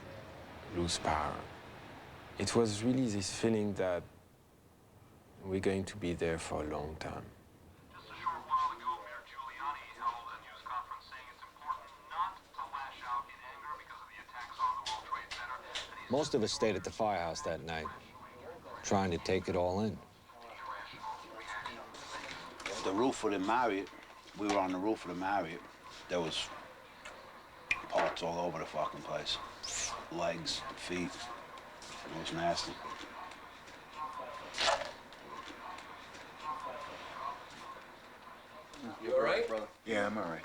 Speaker 16: lose power. It was really this feeling that we're going to be there for a long time.
Speaker 10: Just a short while ago, Mayor Giuliani held a news conference saying it's important not to lash out in anger because of the attacks on the World Trade Center.
Speaker 9: Most of us stayed at the firehouse that night, trying to take it all in.
Speaker 5: The roof of the Marriott, we were on the roof of the Marriott. There was parts all over the fucking place. Legs, feet. It was nasty.
Speaker 6: You all right?
Speaker 17: Yeah, I'm all right.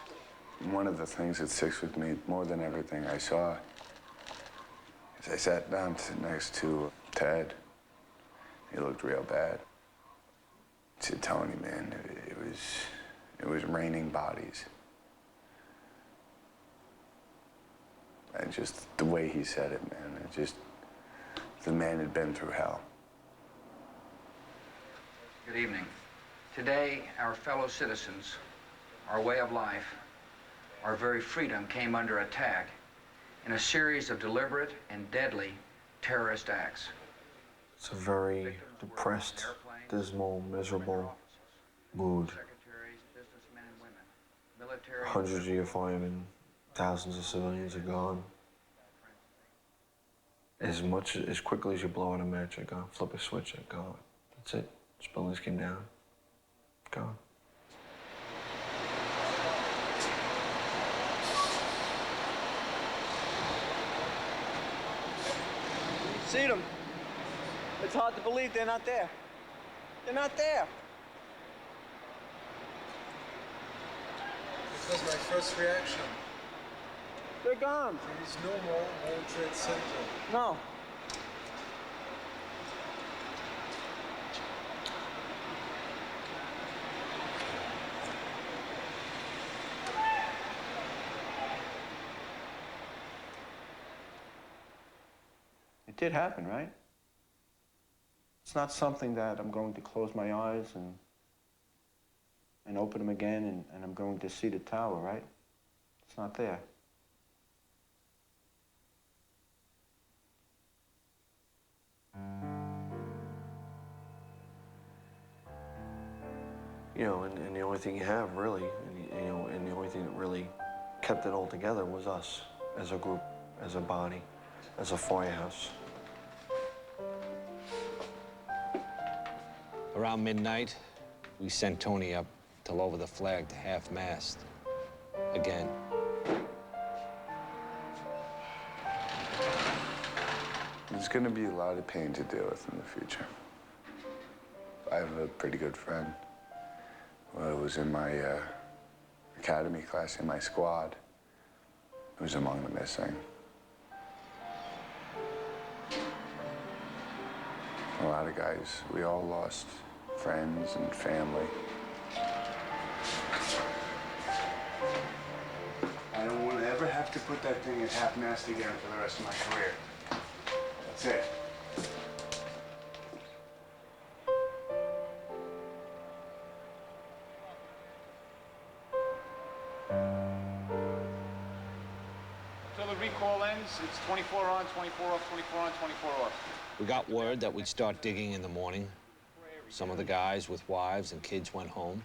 Speaker 17: One of the things that sticks with me more than everything I saw is I sat down next to Ted. He looked real bad. I said, Tony, man, it was raining bodies. And just the way he said it, man, the man had been through hell.
Speaker 8: Good evening. Today, our fellow citizens, our way of life, our very freedom came under attack in a series of deliberate and deadly terrorist acts.
Speaker 25: It's a very depressed, dismal, miserable mood. Hundreds of your firemen, thousands of civilians are gone. As quickly as you blow out a match, they're gone. Flip a switch, they're gone. That's it. These buildings came down. Gone.
Speaker 11: See them? It's hard to believe they're not there. They're not there.
Speaker 3: This was my first reaction.
Speaker 11: They're gone.
Speaker 3: There is no more World Trade Center.
Speaker 11: No.
Speaker 12: It did happen, right? It's not something that I'm going to close my eyes and open them again and I'm going to see the tower, right? It's not there.
Speaker 25: You know, and the only thing you have really, and the only thing that really kept it all together was us as a group, as a body, as a firehouse.
Speaker 9: Around midnight, we sent Tony up to lower the flag to half-mast. Again.
Speaker 17: There's going to be a lot of pain to deal with in the future. I have a pretty good friend who was in my academy class, in my squad, who's among the missing. A lot of guys, we all lost friends and family.
Speaker 25: I don't want to ever have to put that thing at half-mast again for the rest of my career. That's it.
Speaker 14: Until the recall ends, it's 24 on, 24 off, 24 on, 24 off.
Speaker 9: We got word that we'd start digging in the morning. Some of the guys with wives and kids went home,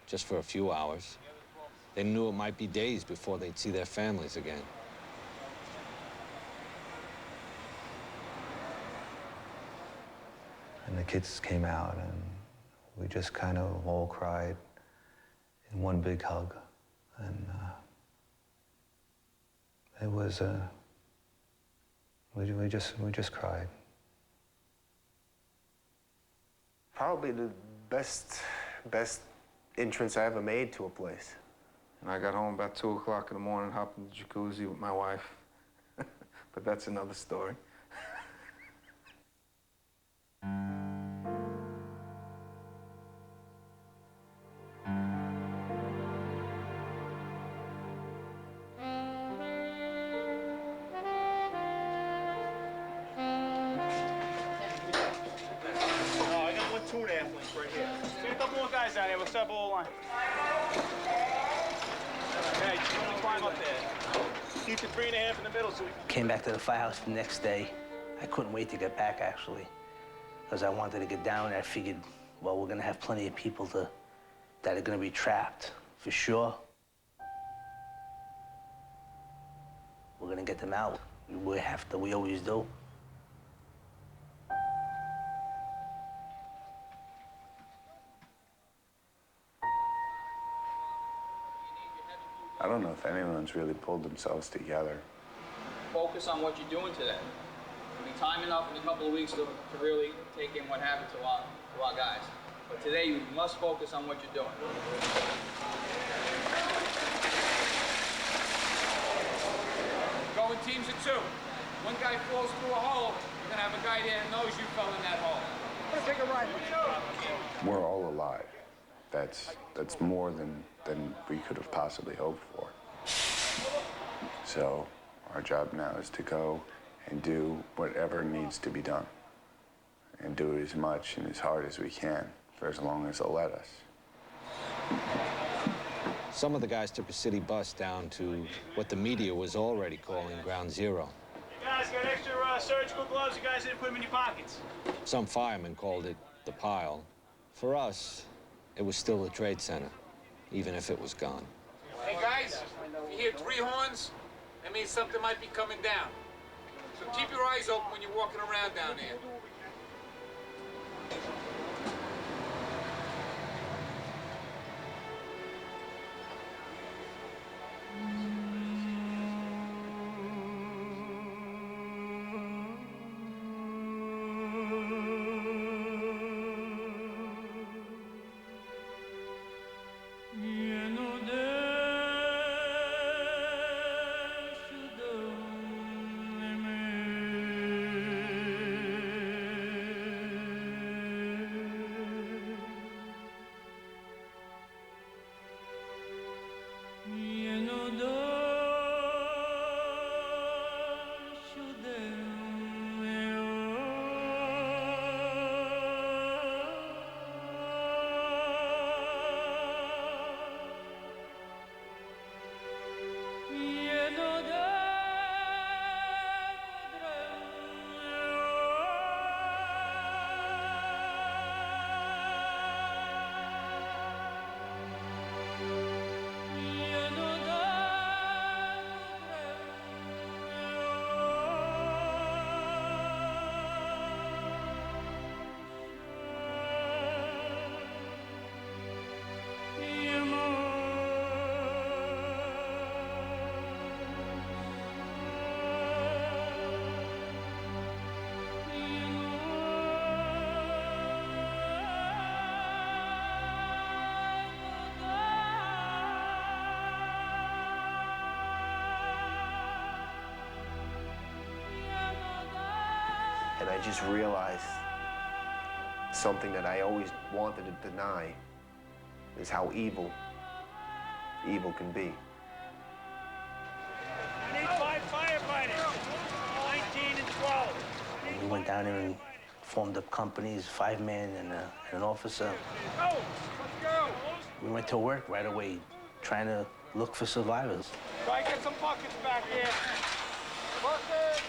Speaker 9: just for a few hours. They knew it might be days before they'd see their families again.
Speaker 7: And the kids came out, and we just kind of all cried in one big hug. And it was, we just cried.
Speaker 25: Probably the best entrance I ever made to a place.
Speaker 4: And I got home about 2 o'clock in the morning, hopped in the jacuzzi with my wife. But that's another story.
Speaker 18: What's up, old line? Hey, just want to climb up there. Keep the 3.5 in the middle so we can...
Speaker 6: Came back to the firehouse the next day. I couldn't wait to get back, actually, because I wanted to get down there. I figured, well, we're going to have plenty of people that are going to be trapped, for sure. We're going to get them out. We always do.
Speaker 17: I don't know if anyone's really pulled themselves together.
Speaker 15: Focus on what you're doing today. There'll be time enough in a couple of weeks to really take in what happened to our guys. But today you must focus on what you're doing. Go in teams of 2. One guy falls through a hole, you're gonna have a guy there that knows you fell in that hole. I'm gonna take a ride.
Speaker 17: We're all alive. That's more than we could have possibly hoped for. So our job now is to go and do whatever needs to be done, and do it as much and as hard as we can for as long as they'll let us.
Speaker 9: Some of the guys took a city bus down to what the media was already calling Ground Zero.
Speaker 18: You guys got extra surgical gloves? You guys didn't put them in your pockets.
Speaker 9: Some firemen called it the pile. For us, it was still the Trade Center, even if it was gone.
Speaker 14: Hey guys, if you hear 3 horns, that means something might be coming down. So keep your eyes open when you're walking around down there.
Speaker 25: And I just realized something that I always wanted to deny is how evil can be.
Speaker 18: I need 5 firefighters, 19 and 12.
Speaker 6: And we went down there and formed up companies, 5-man and an officer.
Speaker 18: Go, let's go.
Speaker 6: We went to work right away, trying to look for survivors.
Speaker 18: Try and get some buckets back here. Buckets!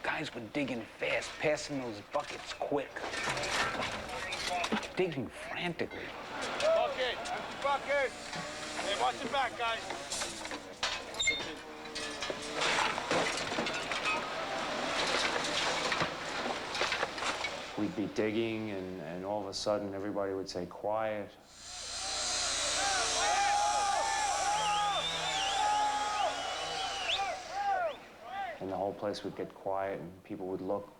Speaker 6: Guys were digging fast, passing those buckets quick. Digging frantically.
Speaker 18: Bucket, empty bucket. Hey, watch your back, guys.
Speaker 2: start digging, and all of a sudden everybody would say, quiet. And the whole place would get quiet, and people would look